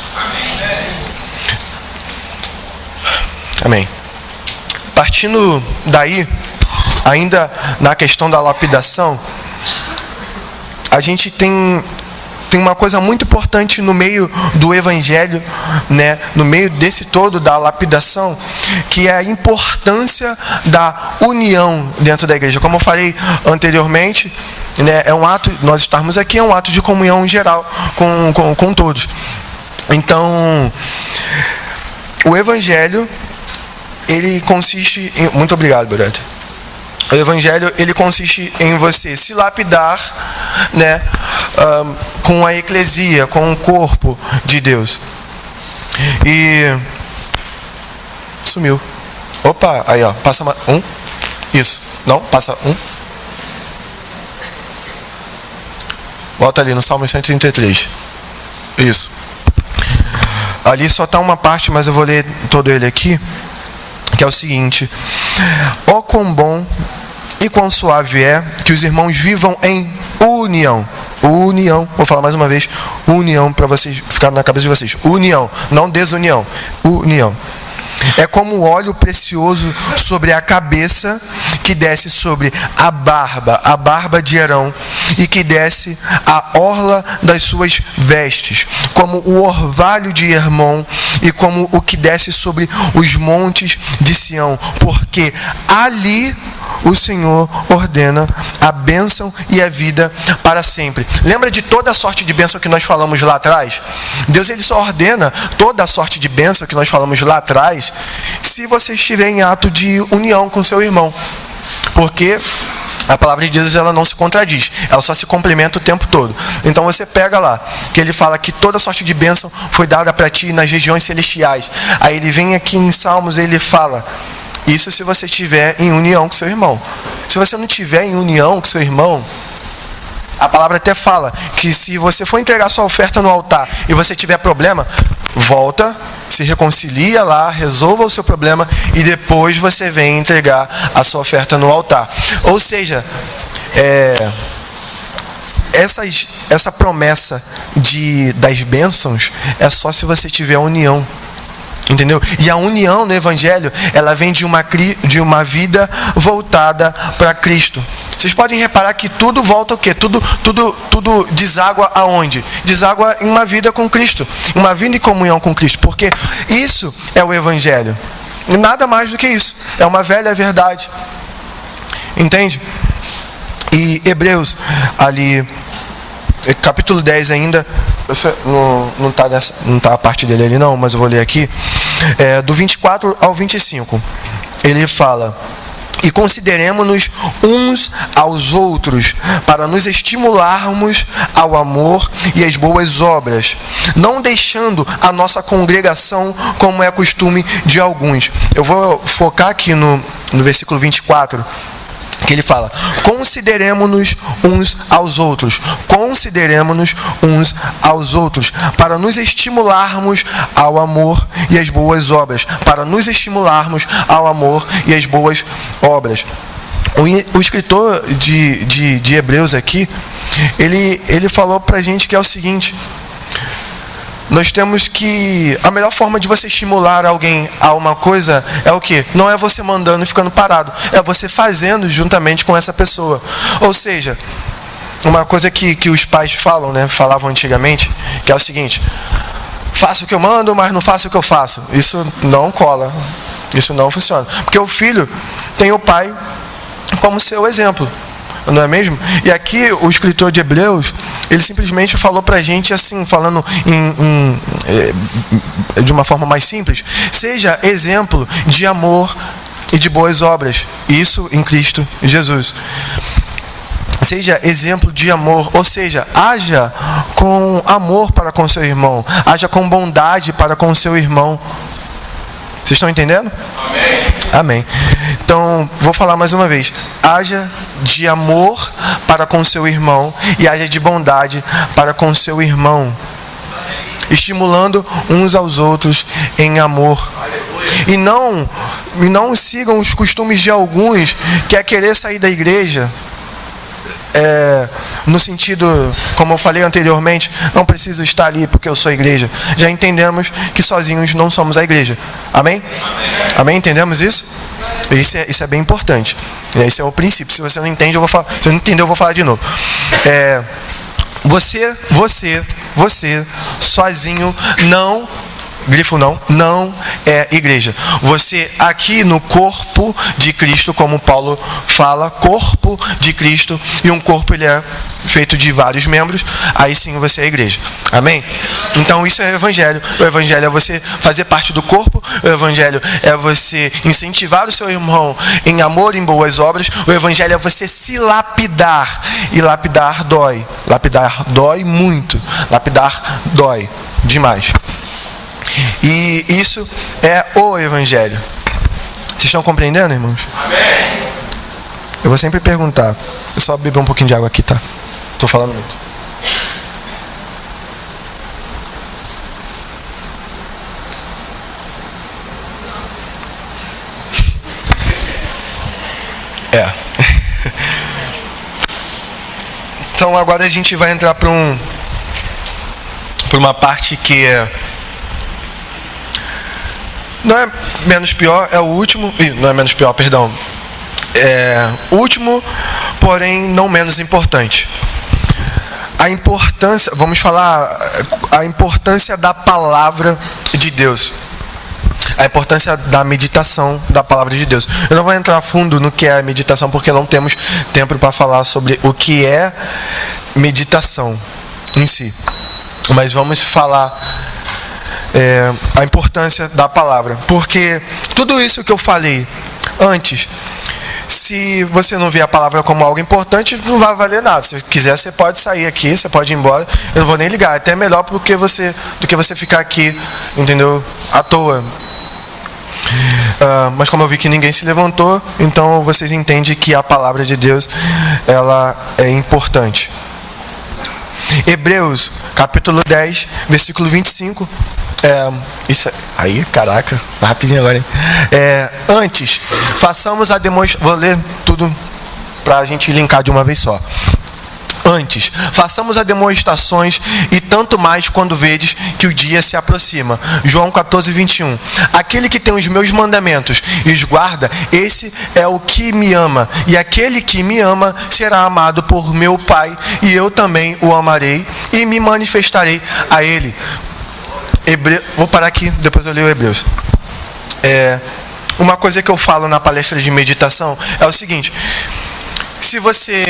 Amém. Partindo daí, ainda na questão da lapidação, a gente tem uma coisa muito importante no meio do evangelho, né? No meio desse todo da lapidação, que é a importância da união dentro da igreja. Como eu falei anteriormente, né? É um ato, nós estarmos aqui é um ato de comunhão geral com todos. Então, o evangelho, ele consiste em... Muito obrigado, brother. O evangelho, ele consiste em você se lapidar, né, com a eclesia, com o corpo de Deus. E... Sumiu. Opa, aí ó, passa um. Isso. Não, passa um. Volta ali no Salmo 133. Isso. Ali só está uma parte, mas eu vou ler todo ele aqui, que é o seguinte: ó quão bom e quão suave é que os irmãos vivam em união. União, vou falar mais uma vez, união, para vocês ficar na cabeça de vocês. União, não desunião. União. É como óleo precioso sobre a cabeça, que desce sobre a barba de Arão, e que desce a orla das suas vestes, como o orvalho de Hermon, e como o que desce sobre os montes de Sião, porque ali o Senhor ordena a bênção e a vida para sempre. Lembra de toda a sorte de bênção que nós falamos lá atrás? Deus, ele só ordena toda a sorte de bênção que nós falamos lá atrás se você estiver em ato de união com seu irmão. Porque a palavra de Deus, ela não se contradiz, ela só se complementa o tempo todo. Então você pega lá, que ele fala que toda sorte de bênção foi dada para ti nas regiões celestiais. Aí ele vem aqui em Salmos, ele fala, isso se você estiver em união com seu irmão. Se você não estiver em união com seu irmão, a palavra até fala que se você for entregar sua oferta no altar e você tiver problema, volta, se reconcilia lá, resolva o seu problema e depois você vem entregar a sua oferta no altar. Ou seja, essa promessa das bênçãos é só se você tiver união Entendeu? E a união no Evangelho, ela vem de uma vida voltada para Cristo. Vocês podem reparar que tudo volta o quê? Tudo deságua aonde? Deságua em uma vida com Cristo. Uma vida em comunhão com Cristo. Porque isso é o Evangelho. Nada mais do que isso. É uma velha verdade. Entende? E Hebreus, ali, capítulo 10 ainda, não está a parte dele ali não, mas eu vou ler aqui, do 24 ao 25, ele fala: e consideremos-nos uns aos outros, para nos estimularmos ao amor e às boas obras, não deixando a nossa congregação, como é costume de alguns. Eu vou focar aqui no versículo 24, que ele fala: consideremos-nos uns aos outros. Consideremos-nos uns aos outros, para nos estimularmos ao amor e às boas obras. Para nos estimularmos ao amor e às boas obras. O escritor de Hebreus aqui, ele falou pra gente que é o seguinte: nós temos que... a melhor forma de você estimular alguém a uma coisa é o quê? Não é você mandando e ficando parado. É você fazendo juntamente com essa pessoa. Ou seja, uma coisa que os pais falam, né? Falavam antigamente, que é o seguinte: faça o que eu mando, mas não faça o que eu faço. Isso não cola. Isso não funciona. Porque o filho tem o pai como seu exemplo. Não é mesmo? E aqui o escritor de Hebreus, ele simplesmente falou pra gente assim, falando de uma forma mais simples: seja exemplo de amor e de boas obras. Isso em Cristo Jesus. Seja exemplo de amor, ou seja, haja com amor para com seu irmão, haja com bondade para com seu irmão. Vocês estão entendendo? Amém. Amém. Então, vou falar mais uma vez: haja de amor para com seu irmão e haja de bondade para com seu irmão, estimulando uns aos outros em amor. E não sigam os costumes de alguns, que é querer sair da igreja, no sentido, como eu falei anteriormente, não preciso estar ali porque eu sou a igreja. Já entendemos que sozinhos não somos a igreja. Amém? Amém? Entendemos isso? Isso é bem importante. Esse é o princípio. Se você não entende, eu vou falar. Se não entendeu, eu vou falar de novo. Você sozinho não... grifo não é igreja. Você aqui no corpo de Cristo, como Paulo fala, corpo de Cristo, e um corpo ele é feito de vários membros, aí sim você é a igreja. Amém? Então isso é o evangelho. O evangelho é você fazer parte do corpo, o evangelho é você incentivar o seu irmão em amor e em boas obras, o evangelho é você se lapidar, e lapidar dói. Lapidar dói muito. Lapidar dói demais. E isso é o Evangelho. Vocês estão compreendendo, irmãos? Amém. Eu vou sempre perguntar. Eu só beber um pouquinho de água aqui, tá? Estou falando muito. Então agora a gente vai entrar para uma parte que não é menos pior, é o último. Não é menos pior, perdão. É o último, porém não menos importante. A importância, vamos falar a importância da palavra de Deus. A importância da meditação da palavra de Deus. Eu não vou entrar a fundo no que é a meditação, porque não temos tempo para falar sobre o que é meditação em si. Mas vamos falar a importância da palavra. Porque tudo isso que eu falei antes, se você não vê a palavra como algo importante, não vai valer nada. Se quiser, você pode sair aqui, você pode ir embora. Eu não vou nem ligar. É até melhor do que você ficar aqui, entendeu? À toa. Mas como eu vi que ninguém se levantou, então vocês entendem que a palavra de Deus, ela é importante. Hebreus, capítulo 10, versículo 25. Isso aí, caraca, rapidinho agora, hein? Antes, façamos a demonstração. Vou ler tudo para a gente linkar de uma vez só. Antes, façamos as demonstrações e tanto mais quando vedes que o dia se aproxima. João 14, 21. Aquele que tem os meus mandamentos e os guarda, esse é o que me ama. E aquele que me ama será amado por meu Pai, e eu também o amarei e me manifestarei a ele. Vou parar aqui, depois eu leio Hebreus. Uma coisa que eu falo na palestra de meditação é o seguinte: se você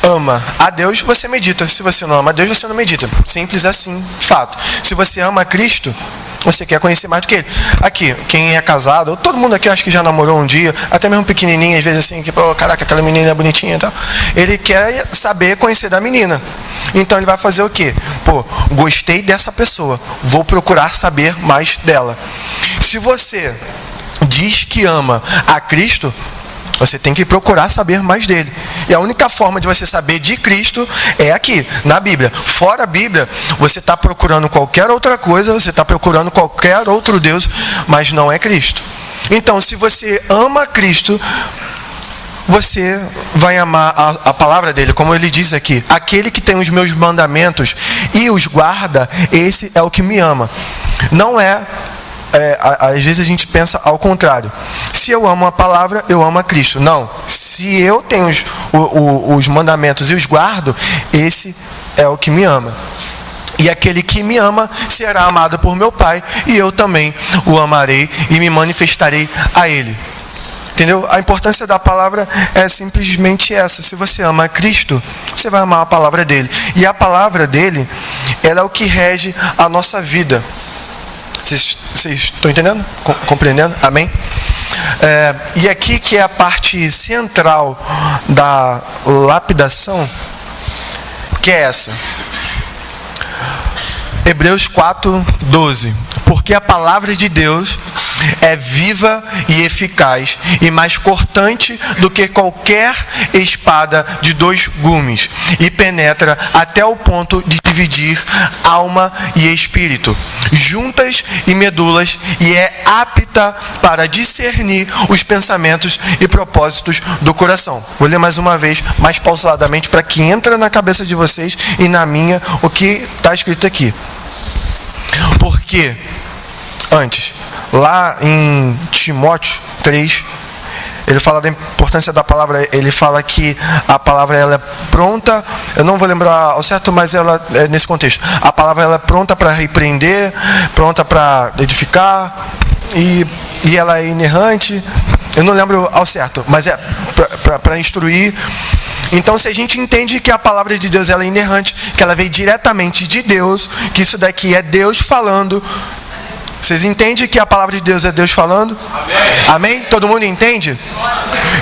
ama a Deus, você medita. Se você não ama a Deus, você não medita. Simples assim, fato. Se você ama a Cristo, você quer conhecer mais do que Ele. Aqui, quem é casado, ou todo mundo aqui acho que já namorou um dia, até mesmo pequenininho, às vezes assim, que, pô, caraca, aquela menina é bonitinha e tal. Ele quer saber, conhecer da menina. Então ele vai fazer o quê? Pô, gostei dessa pessoa, vou procurar saber mais dela. Se você diz que ama a Cristo, você tem que procurar saber mais dele. E a única forma de você saber de Cristo é aqui, na Bíblia. Fora a Bíblia, você está procurando qualquer outra coisa, você está procurando qualquer outro Deus, mas não é Cristo. Então, se você ama Cristo, você vai amar a palavra dele, como ele diz aqui: aquele que tem os meus mandamentos e os guarda, esse é o que me ama. Não às vezes a gente pensa ao contrário. Se eu amo a palavra, eu amo a Cristo. Não. Se eu tenho os mandamentos e os guardo, esse é o que me ama. E aquele que me ama será amado por meu Pai, e eu também o amarei e me manifestarei a ele. Entendeu? A importância da palavra é simplesmente essa. Se você ama a Cristo, você vai amar a palavra dele. E a palavra dele, ela é o que rege a nossa vida. Vocês estão entendendo? Compreendendo? Amém? E aqui que é a parte central da lapidação, que é essa. Hebreus 4, 12. Porque a palavra de Deus é viva e eficaz e mais cortante do que qualquer espada de 2 gumes, e penetra até o ponto de dividir alma e espírito, juntas e medulas, e é apta para discernir os pensamentos e propósitos do coração. Vou ler mais uma vez, mais pausadamente, para que entre na cabeça de vocês e na minha o que está escrito aqui. Porque antes, lá em Timóteo 3, ele fala da importância da palavra. Ele fala que a palavra ela é pronta, eu não vou lembrar ao certo, mas ela é nesse contexto. A palavra ela é pronta para repreender, pronta para edificar, e ela é inerrante. Eu não lembro ao certo, mas é para instruir. Então, se a gente entende que a palavra de Deus ela é inerrante, que ela veio diretamente de Deus, que isso daqui é Deus falando. Vocês entendem que a palavra de Deus é Deus falando? Amém? Amém? Todo mundo entende?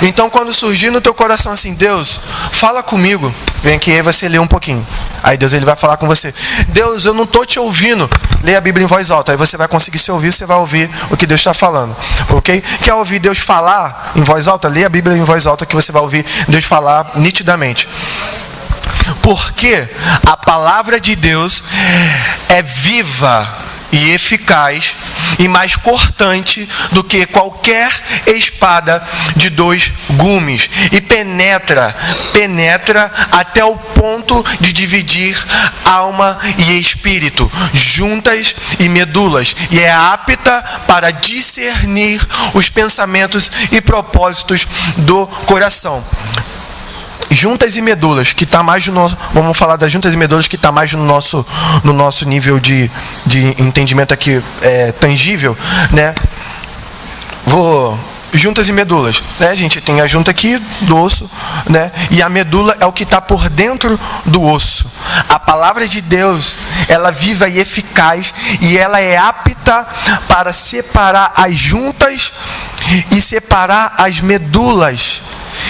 Então, quando surgir no teu coração assim: Deus, fala comigo, vem aqui, aí você lê um pouquinho. Aí Deus ele vai falar com você: Deus, eu não estou te ouvindo. Lê a Bíblia em voz alta, aí você vai conseguir se ouvir, você vai ouvir o que Deus está falando. Ok? Quer ouvir Deus falar em voz alta? Lê a Bíblia em voz alta que você vai ouvir Deus falar nitidamente. Porque a palavra de Deus é viva e eficaz e mais cortante do que qualquer espada de 2 gumes, e penetra até o ponto de dividir alma e espírito, juntas e medulas, e é apta para discernir os pensamentos e propósitos do coração. Juntas e medulas, que está mais no nosso, vamos falar das juntas e medulas, que está mais no nosso nível de entendimento aqui tangível, né? Juntas e medulas, né? A gente tem a junta aqui do osso, né? E a medula é o que está por dentro do osso. A palavra de Deus, ela é viva e eficaz, e ela é apta para separar as juntas e separar as medulas.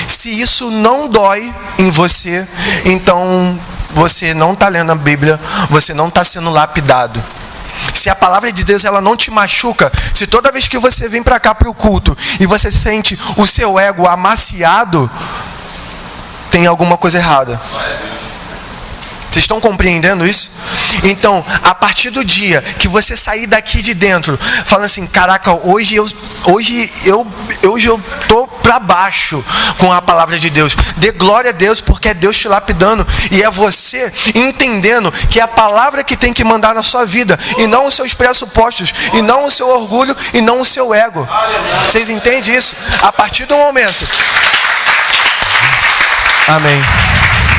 Se isso não dói em você, então você não está lendo a Bíblia, você não está sendo lapidado. Se a palavra de Deus ela não te machuca, se toda vez que você vem para cá para o culto e você sente o seu ego amaciado, tem alguma coisa errada. Vocês estão compreendendo isso? Então, a partir do dia que você sair daqui de dentro, falando assim: caraca, hoje eu tô para baixo com a palavra de Deus. Dê glória a Deus, porque é Deus te lapidando. E é você entendendo que é a palavra que tem que mandar na sua vida, e não os seus pressupostos, e não o seu orgulho, e não o seu ego. Vocês entendem isso? A partir do momento... Amém.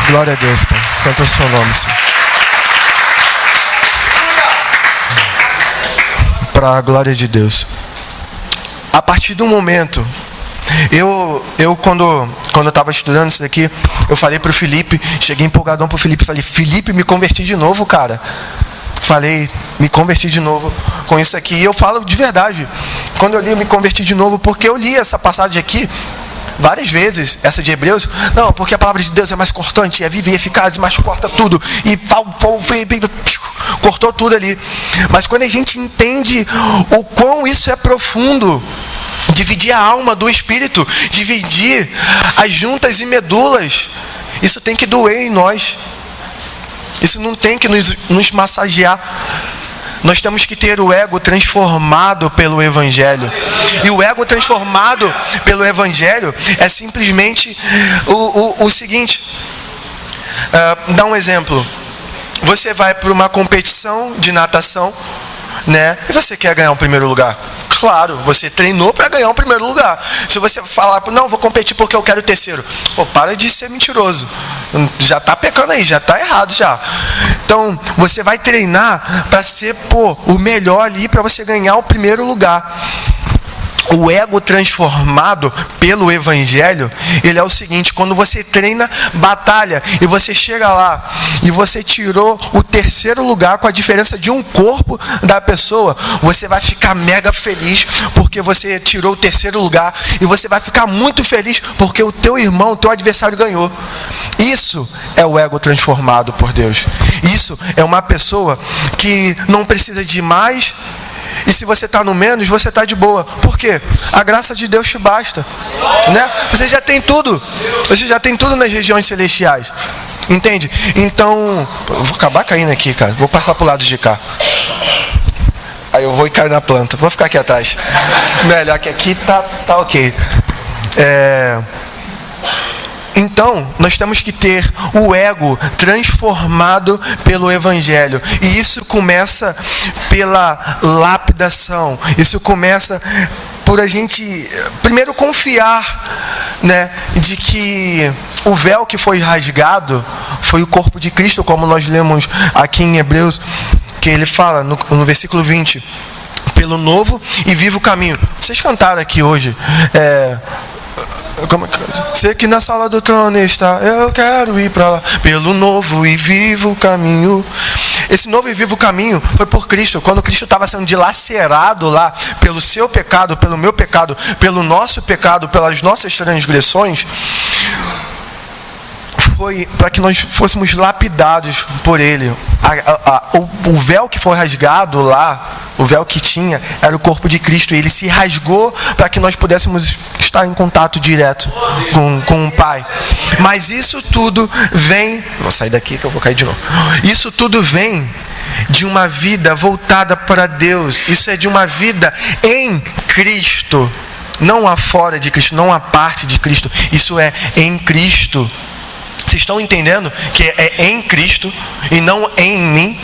Glória a Deus, Pai. Santo é o seu nome, Senhor. Para a glória de Deus. A partir do momento, eu quando eu estava estudando isso daqui, eu falei para o Felipe, cheguei empolgadão para o Felipe, falei: Felipe, me converti de novo, cara. Falei, me converti de novo com isso aqui. E eu falo de verdade, quando eu li, eu me converti de novo, porque eu li essa passagem aqui várias vezes, essa de Hebreus. Não, porque a palavra de Deus é mais cortante, é viva e eficaz, mas corta tudo. E cortou tudo ali. Mas quando a gente entende o quão isso é profundo, dividir a alma do espírito, dividir as juntas e medulas, isso tem que doer em nós. Isso não tem que nos massagear. Nós temos que ter o ego transformado pelo Evangelho. E o ego transformado pelo Evangelho é simplesmente o seguinte. Dá um exemplo. Você vai para uma competição de natação, né? E você quer ganhar o primeiro lugar. Claro, você treinou para ganhar o primeiro lugar. Se você falar, não, vou competir porque eu quero o terceiro. Pô, para de ser mentiroso. Já está pecando aí, já está errado já. Então, você vai treinar para ser, o melhor ali, para você ganhar o primeiro lugar. O ego transformado pelo Evangelho, ele é o seguinte: quando você treina batalha e você chega lá e você tirou o terceiro lugar com a diferença de um corpo da pessoa, você vai ficar mega feliz porque você tirou o terceiro lugar, e você vai ficar muito feliz porque o teu irmão, o teu adversário ganhou. Isso é o ego transformado por Deus. Isso é uma pessoa que não precisa de mais. E se você está no menos, você está de boa. Por quê? A graça de Deus te basta, né? Você já tem tudo. Você já tem tudo nas regiões celestiais. Entende? Então, eu vou acabar caindo aqui, cara. Vou passar para o lado de cá. Aí eu vou cair na planta. Vou ficar aqui atrás. Melhor que aqui tá ok. Então, nós temos que ter o ego transformado pelo Evangelho. E isso começa pela lapidação. Isso começa por a gente, primeiro, confiar, né, de que o véu que foi rasgado foi o corpo de Cristo, como nós lemos aqui em Hebreus, que ele fala no versículo 20, pelo novo e vivo caminho. Vocês cantaram aqui hoje, sei que na sala do trono está, eu quero ir para lá, pelo novo e vivo caminho. Esse novo e vivo caminho foi por Cristo. Quando Cristo estava sendo dilacerado lá pelo seu pecado, pelo meu pecado, pelo nosso pecado, pelas nossas transgressões, foi para que nós fôssemos lapidados por Ele. O véu que foi rasgado lá, o véu que tinha, era o corpo de Cristo. E Ele se rasgou para que nós pudéssemos estar em contato direto com o Pai. Mas isso tudo vem... Vou sair daqui que eu vou cair de novo. Isso tudo vem de uma vida voltada para Deus. Isso é de uma vida em Cristo. Não há fora de Cristo, não há parte de Cristo. Isso é em Cristo. Vocês estão entendendo que é em Cristo e não em mim,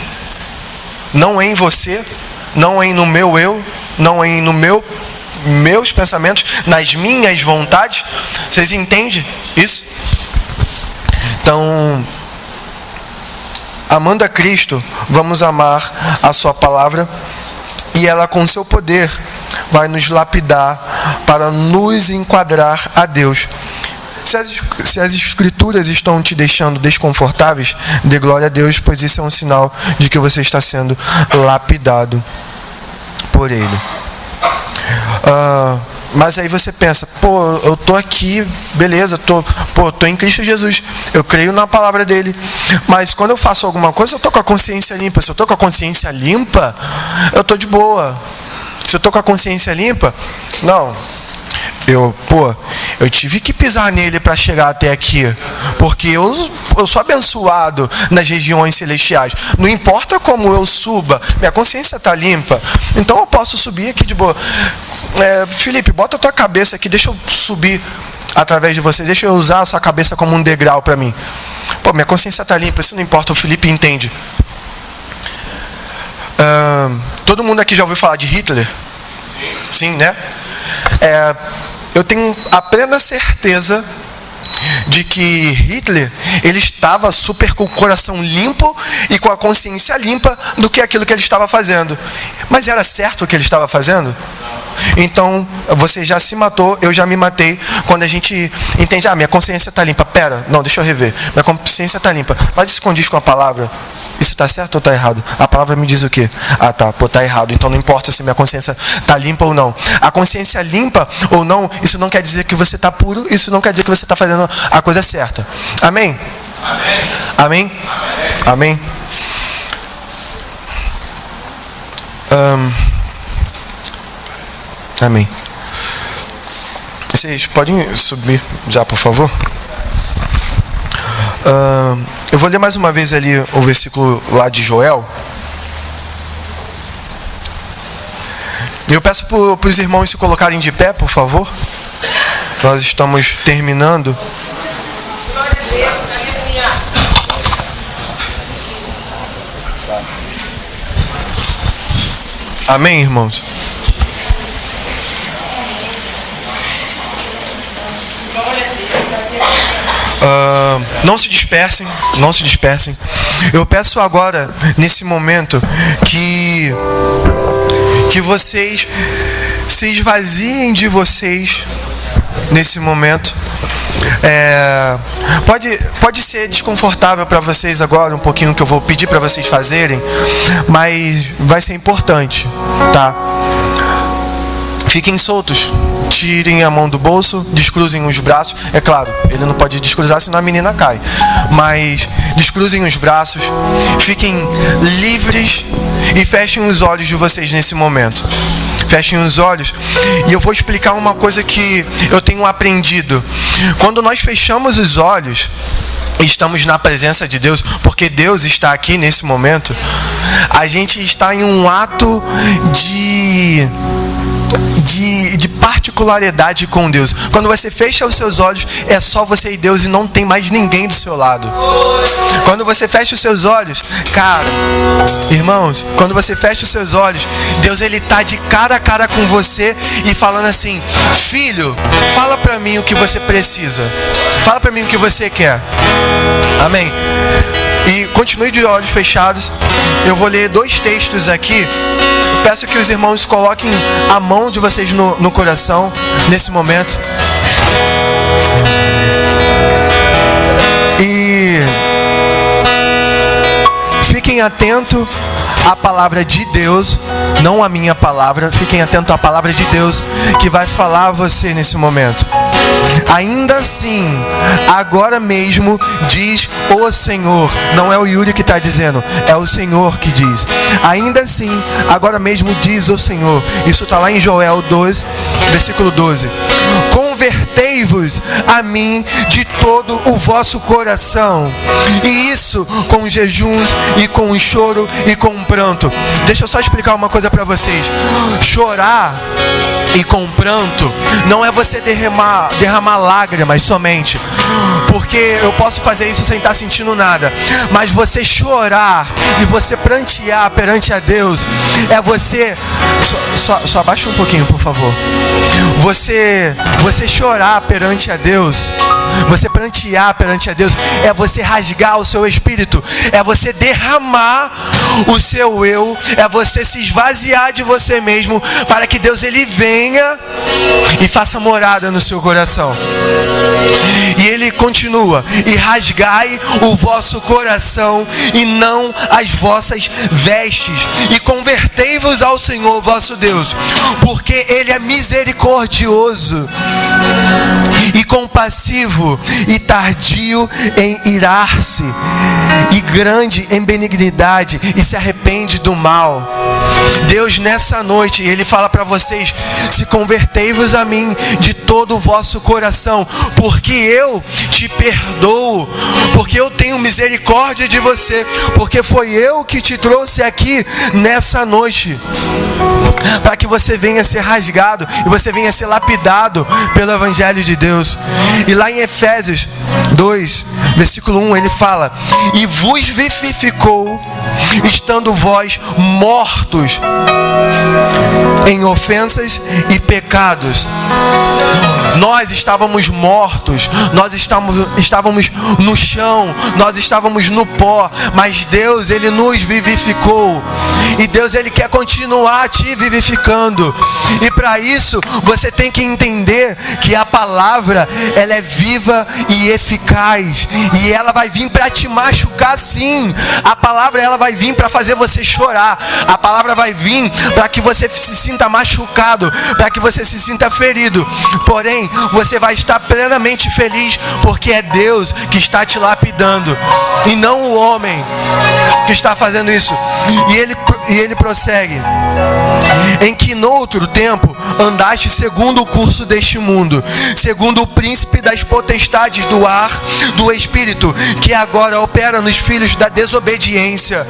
não em você, não em no meu eu, não em no meus pensamentos, nas minhas vontades? Vocês entendem isso? Então, amando a Cristo, vamos amar a sua palavra, e ela, com seu poder, vai nos lapidar para nos enquadrar a Deus. Se as escrituras estão te deixando desconfortáveis, dê glória a Deus, pois isso é um sinal de que você está sendo lapidado por Ele. Mas aí você pensa, eu tô aqui, beleza, tô em Cristo Jesus, eu creio na palavra dele, mas quando eu faço alguma coisa, eu tô com a consciência limpa. Se eu tô com a consciência limpa, eu tô de boa. Se eu tô com a consciência limpa, não. Eu Eu tive que pisar nele para chegar até aqui, porque eu sou abençoado nas regiões celestiais. Não importa como eu suba, minha consciência está limpa, então eu posso subir aqui de boa. Felipe, bota a tua cabeça aqui, deixa eu subir através de você, deixa eu usar a sua cabeça como um degrau para mim. Pô, minha consciência está limpa, isso não importa, o Felipe entende. Todo mundo aqui já ouviu falar de Hitler? Sim, né? Eu tenho a plena certeza de que Hitler, ele estava super com o coração limpo e com a consciência limpa do que aquilo que ele estava fazendo. Mas era certo o que ele estava fazendo? Então, você já se matou, eu já me matei. Quando a gente entende, minha consciência está limpa. Pera, não, deixa eu rever. Minha consciência está limpa. Mas isso condiz com a palavra? Isso está certo ou está errado? A palavra me diz o quê? Está errado. Então não importa se minha consciência está limpa ou não. A consciência limpa ou não, isso não quer dizer que você está puro, isso não quer dizer que você está fazendo a coisa certa. Amém? Amém? Amém? Amém. Vocês podem subir já, por favor? Eu vou ler mais uma vez ali o versículo lá de Joel. Eu peço para os irmãos se colocarem de pé, por favor. Nós estamos terminando. Amém, irmãos? Não se dispersem, não se dispersem. Eu peço agora, nesse momento, que vocês se esvaziem de vocês nesse momento. Pode ser desconfortável para vocês agora, um pouquinho o que eu vou pedir para vocês fazerem, mas vai ser importante, tá? Fiquem soltos, tirem a mão do bolso, descruzem os braços. É claro, ele não pode descruzar, senão a menina cai. Mas descruzem os braços, fiquem livres e fechem os olhos de vocês nesse momento. Fechem os olhos e eu vou explicar uma coisa que eu tenho aprendido. Quando nós fechamos os olhos, estamos na presença de Deus, porque Deus está aqui nesse momento. A gente está em um ato de particularidade com Deus. Quando você fecha os seus olhos, é só você e Deus e não tem mais ninguém do seu lado. Quando você fecha os seus olhos, cara, irmãos, quando você fecha os seus olhos, Deus, ele tá de cara a cara com você e falando assim: filho, fala pra mim o que você precisa, fala pra mim o que você quer. Amém? E continue de olhos fechados. Eu vou ler 2 textos aqui. Peço que os irmãos coloquem a mão de vocês no coração nesse momento. E fiquem atentos à palavra de Deus, não a minha palavra. Fiquem atentos à palavra de Deus que vai falar a você nesse momento. Ainda assim, agora mesmo, diz o Senhor. Não é o Yuri que está dizendo, é o Senhor que diz. Ainda assim, agora mesmo, diz o Senhor. Isso está lá em Joel 2, versículo 12. Convertei-vos a mim de todo o vosso coração, e isso com jejuns e com choro e com pranto. Deixa eu só explicar uma coisa para vocês. Chorar e com pranto não é você derramar lágrimas somente, porque eu posso fazer isso sem estar sentindo nada. Mas você chorar e você prantear perante a Deus é você... Só abaixa um pouquinho, por favor. Você chorar perante a Deus, você prantear perante a Deus, é você rasgar o seu espírito, é você derramar o seu eu, é você se esvaziar de você mesmo, para que Deus, ele venha e faça morada no seu coração. E ele continua: e rasgai o vosso coração e não as vossas vestes, e convertei-vos ao Senhor vosso Deus, porque ele é misericordioso e compassivo e tardio em irar-se e grande em benignidade, e se arrepende do mal. Deus, nessa noite, ele fala para vocês: se convertei-vos a mim mim de todo o vosso coração, porque eu te perdoo, porque eu tenho misericórdia de você, porque foi eu que te trouxe aqui nessa noite, para que você venha ser rasgado e você venha ser lapidado pelo Evangelho de Deus. E lá em Efésios 2, versículo 1, ele fala: e vos vivificou, estando vós mortos em ofensas e pecados. Nós estávamos mortos, nós estávamos no chão, nós estávamos no pó, mas Deus, Ele nos vivificou, e Deus, Ele quer continuar te vivificando, e para isso você tem que entender que a palavra, ela é viva e eficaz, e ela vai vir para te machucar sim. A palavra, ela vai vir para fazer você chorar, a palavra vai vir para que você se sinta machucado, para que você se sinta ferido, porém você vai estar plenamente feliz, porque é Deus que está te lapidando e não o homem que está fazendo isso. E ele prossegue: em que noutro tempo andaste segundo o curso deste mundo, segundo o príncipe das potestades do ar, do espírito, que agora opera nos filhos da desobediência,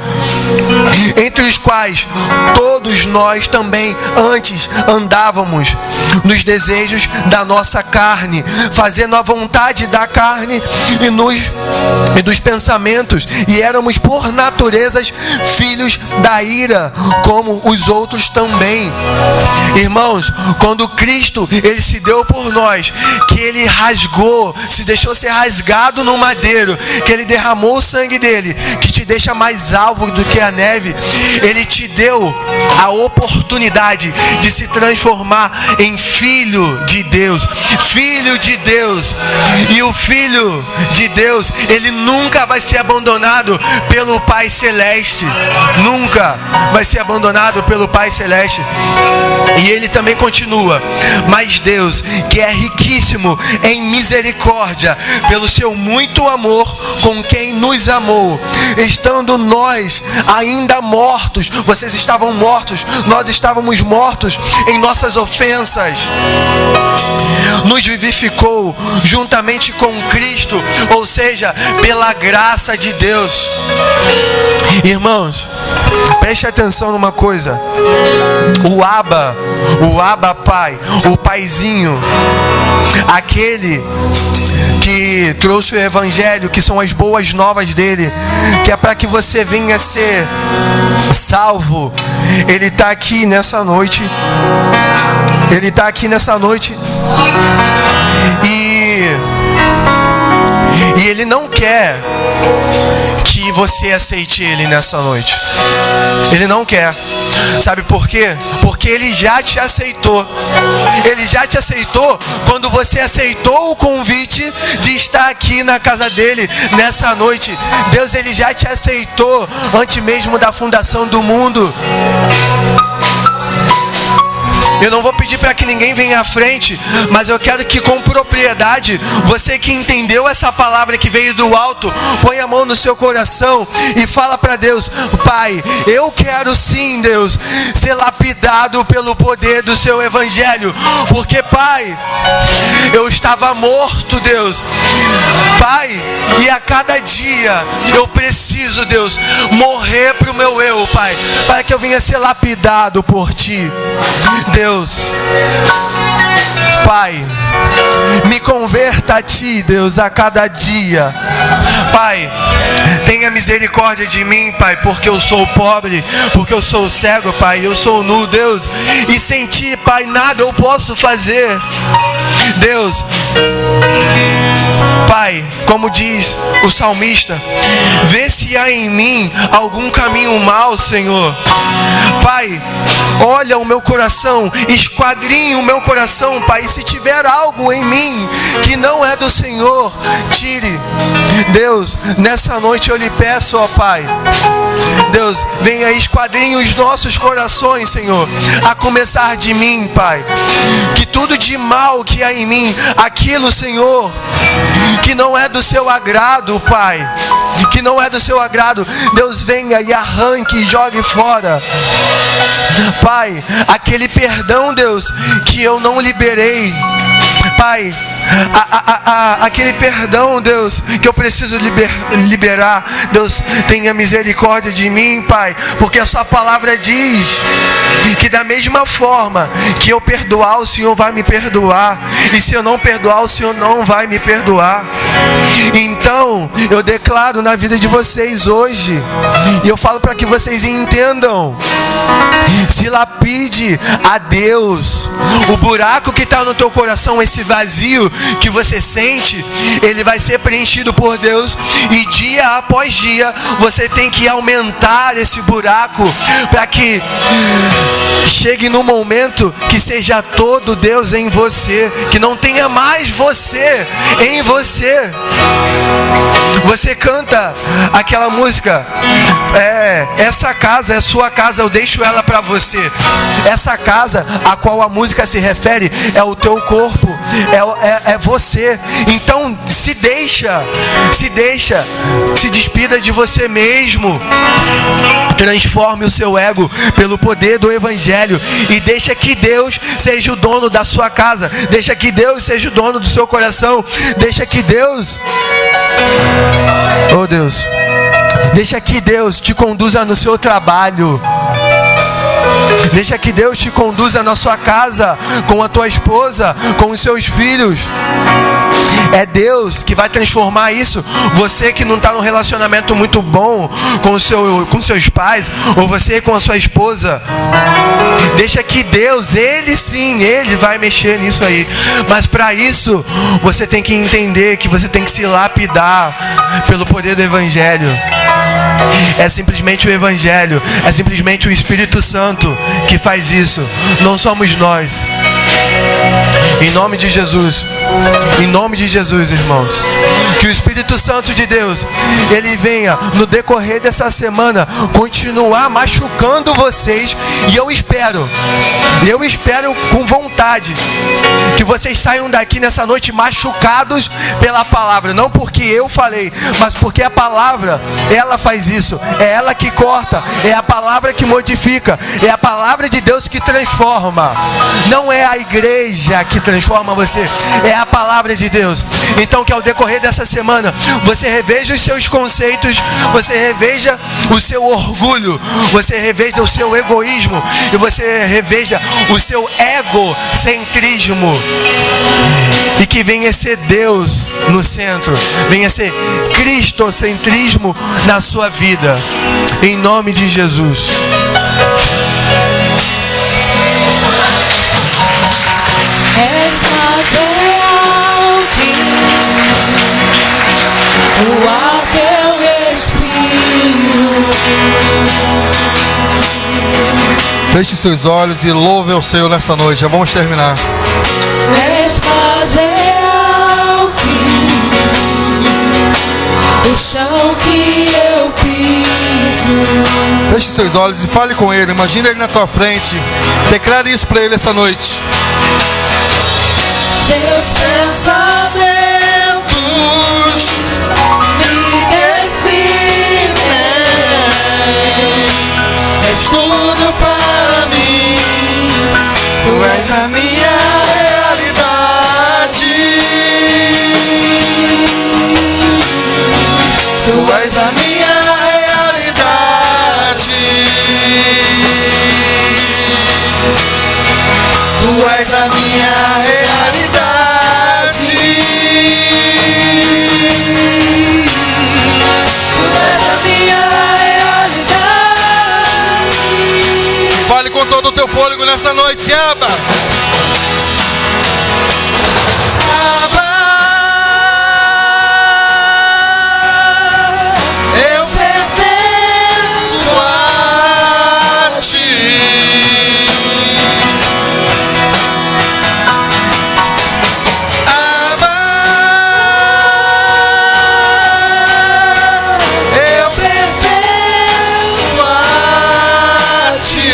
entre os quais todos nós também antes andávamos nos desejos da nossa carne, fazendo a vontade da carne e dos pensamentos, e éramos por naturezas filhos da ira, como os outros também. Irmãos, quando Cristo, Ele se deu por nós, que Ele rasgou, se deixou ser rasgado no madeiro, que Ele derramou o sangue dele, que te deixa mais alvo do que a neve, Ele te deu a oportunidade de se transformar em filho de Deus. Filho de Deus. E o Filho de Deus, ele nunca vai ser abandonado pelo Pai Celeste. Nunca vai ser abandonado pelo Pai Celeste. E ele também continua: mas Deus, que é riquíssimo em misericórdia, pelo seu muito amor com quem nos amou, estando nós ainda mortos, vocês estavam mortos, nós estávamos mortos em nossas ofensas, nos vivificou juntamente com Cristo, ou seja, pela graça de Deus. Irmãos, preste atenção numa coisa: o Abba Pai, o Paizinho, aquele que trouxe o Evangelho, que são as boas novas dele, que é para que você venha ser salvo, ele está aqui nessa noite. Ele está aqui nessa noite. E ele não quer que você aceite ele nessa noite. Ele não quer. Sabe por quê? Porque ele já te aceitou. Ele já te aceitou quando você aceitou o convite de estar aqui na casa dele nessa noite. Deus, ele já te aceitou antes mesmo da fundação do mundo. Eu não vou pedir para que ninguém venha à frente, mas eu quero que com propriedade, você que entendeu essa palavra que veio do alto, põe a mão no seu coração e fala para Deus: Pai, eu quero sim, Deus, ser lapidado pelo poder do seu Evangelho, porque, Pai, eu estava morto, Deus, Pai, e a cada dia eu preciso, Deus, morrer para o meu eu, Pai, para que eu venha ser lapidado por Ti. Deus, Pai, me converta a Ti, Deus, a cada dia. Pai, tenha misericórdia de mim, Pai, porque eu sou pobre, porque eu sou cego, Pai, eu sou nu, Deus, e sem Ti, Pai, nada eu posso fazer. Deus, Pai, como diz o salmista, vê se há em mim algum caminho mau, Senhor. Pai, olha o meu coração, esquadrinha o meu coração, Pai, e se tiver algo em mim que não é do Senhor, tire. Deus, nessa noite eu lhe peço, ó Pai, Deus, venha e esquadrinhe os nossos corações, Senhor, a começar de mim, Pai, que tudo de mal que há em mim, aquilo, Senhor, que não é do seu agrado, Pai, que não é do seu agrado, Deus venha e arranque e jogue fora. Pai, aquele perdão, Deus, que eu não liberei, Pai, aquele perdão, Deus, que eu preciso liberar, Deus, tenha misericórdia de mim, Pai, porque a sua palavra diz que da mesma forma que eu perdoar, o Senhor vai me perdoar, e se eu não perdoar, o Senhor não vai me perdoar. Então eu declaro na vida de vocês hoje, e eu falo para que vocês entendam: se lapide a Deus. O buraco que está no teu coração, esse vazio que você sente, ele vai ser preenchido por Deus, e dia após dia você tem que aumentar esse buraco para que chegue no momento que seja todo Deus em você, que não tenha mais você em você. Você canta aquela música, essa casa é sua casa, eu deixo ela para você. Essa casa a qual a música se refere é o teu corpo, é você. Então se despida de você mesmo, transforme o seu ego pelo poder do Evangelho, e deixa que Deus seja o dono da sua casa, deixa que Deus seja o dono do seu coração, deixa que Deus, oh Deus, deixa que Deus te conduza no seu trabalho. Deixa que Deus te conduza na sua casa, com a tua esposa, com os seus filhos. É Deus que vai transformar isso. Você que não está num relacionamento muito bom com seus pais, ou você com a sua esposa, deixa que Deus, Ele sim, Ele vai mexer nisso aí. Mas para isso, você tem que entender que você tem que se lapidar pelo poder do Evangelho. É simplesmente o Evangelho, é simplesmente o Espírito Santo que faz isso, não somos nós. Em nome de Jesus, irmãos, que o Espírito Santo de Deus, ele venha no decorrer dessa semana continuar machucando vocês, e eu espero com vontade que vocês saiam daqui nessa noite machucados pela palavra, não porque eu falei, mas porque a palavra, ela faz isso, é ela que corta, é a palavra que modifica, é a palavra de Deus que transforma. Não é a igreja que transforma você, é a palavra de Deus. Então que ao decorrer dessa semana você reveja os seus conceitos, você reveja o seu orgulho, você reveja o seu egoísmo, e você reveja o seu egocentrismo, e que venha ser Deus no centro, venha ser cristocentrismo na sua vida, em nome de Jesus. És mais real que o ar que eu respiro. Feche seus olhos e louve ao Senhor nessa noite. Já vamos terminar. És mais real que o chão que eu piso. Feche seus olhos e fale com Ele. Imagina Ele na tua frente. Declare isso para Ele essa noite. Seus pensamentos me definem. És tudo para mim. Tu és a minha realidade. Tu és a minha realidade. Tu és a minha realidade. Tu és a minha realidade. Fale com todo o teu fôlego nessa noite, Abba. Eu pertenço a ti. Abba, eu pertenço a ti.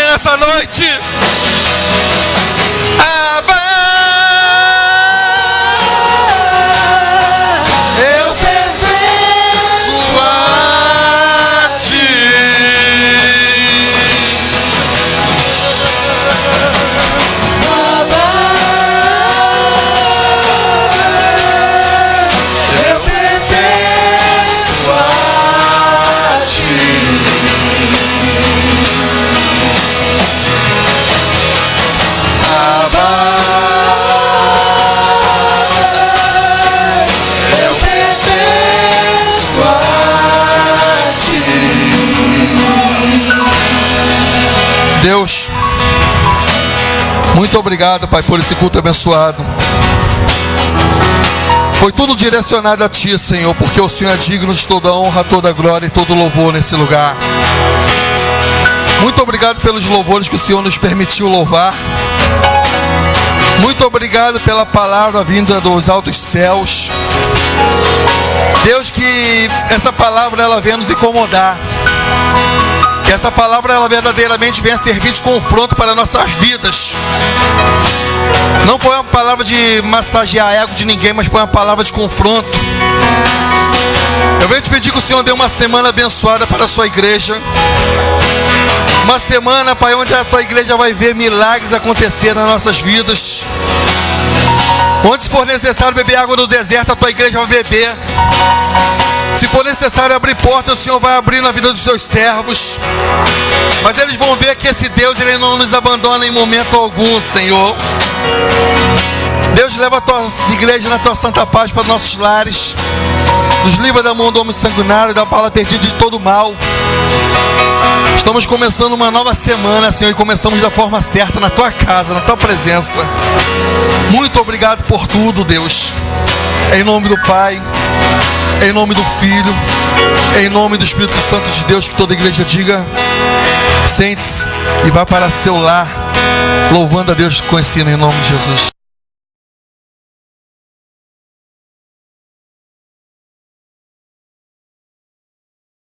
nessa noite. Abba, eu pertenço a ti. Abba, eu pertenço a ti. Abba, eu pertenço a ti. Deus, muito obrigado, Pai, por esse culto abençoado. Foi tudo direcionado a Ti, Senhor, porque o Senhor é digno de toda honra, toda glória e todo louvor nesse lugar. Muito obrigado pelos louvores que o Senhor nos permitiu louvar. Muito obrigado pela palavra vinda dos altos céus. Deus, que essa palavra ela venha nos incomodar. Que essa palavra ela verdadeiramente venha servir de confronto para nossas vidas. Não foi uma palavra de massagear ego de ninguém, mas foi uma palavra de confronto. Eu venho te pedir que o Senhor dê uma semana abençoada para a sua igreja. Uma semana, Pai, onde a tua igreja vai ver milagres acontecer nas nossas vidas. Onde se for necessário beber água no deserto, a tua igreja vai beber. Se for necessário abrir porta, o Senhor vai abrir na vida dos teus servos. Mas eles vão ver que esse Deus, Ele não nos abandona em momento algum, Senhor. Deus, leva a tua igreja na tua santa paz para nossos lares. Nos livra da mão do homem sanguinário e da bala perdida de todo mal. Estamos começando uma nova semana, Senhor, e começamos da forma certa, na tua casa, na tua presença. Muito obrigado por tudo, Deus. Em nome do Pai, em nome do Filho, em nome do Espírito Santo de Deus, que toda a igreja diga: sente-se e vá para seu lar, louvando a Deus que conhecida, em nome de Jesus.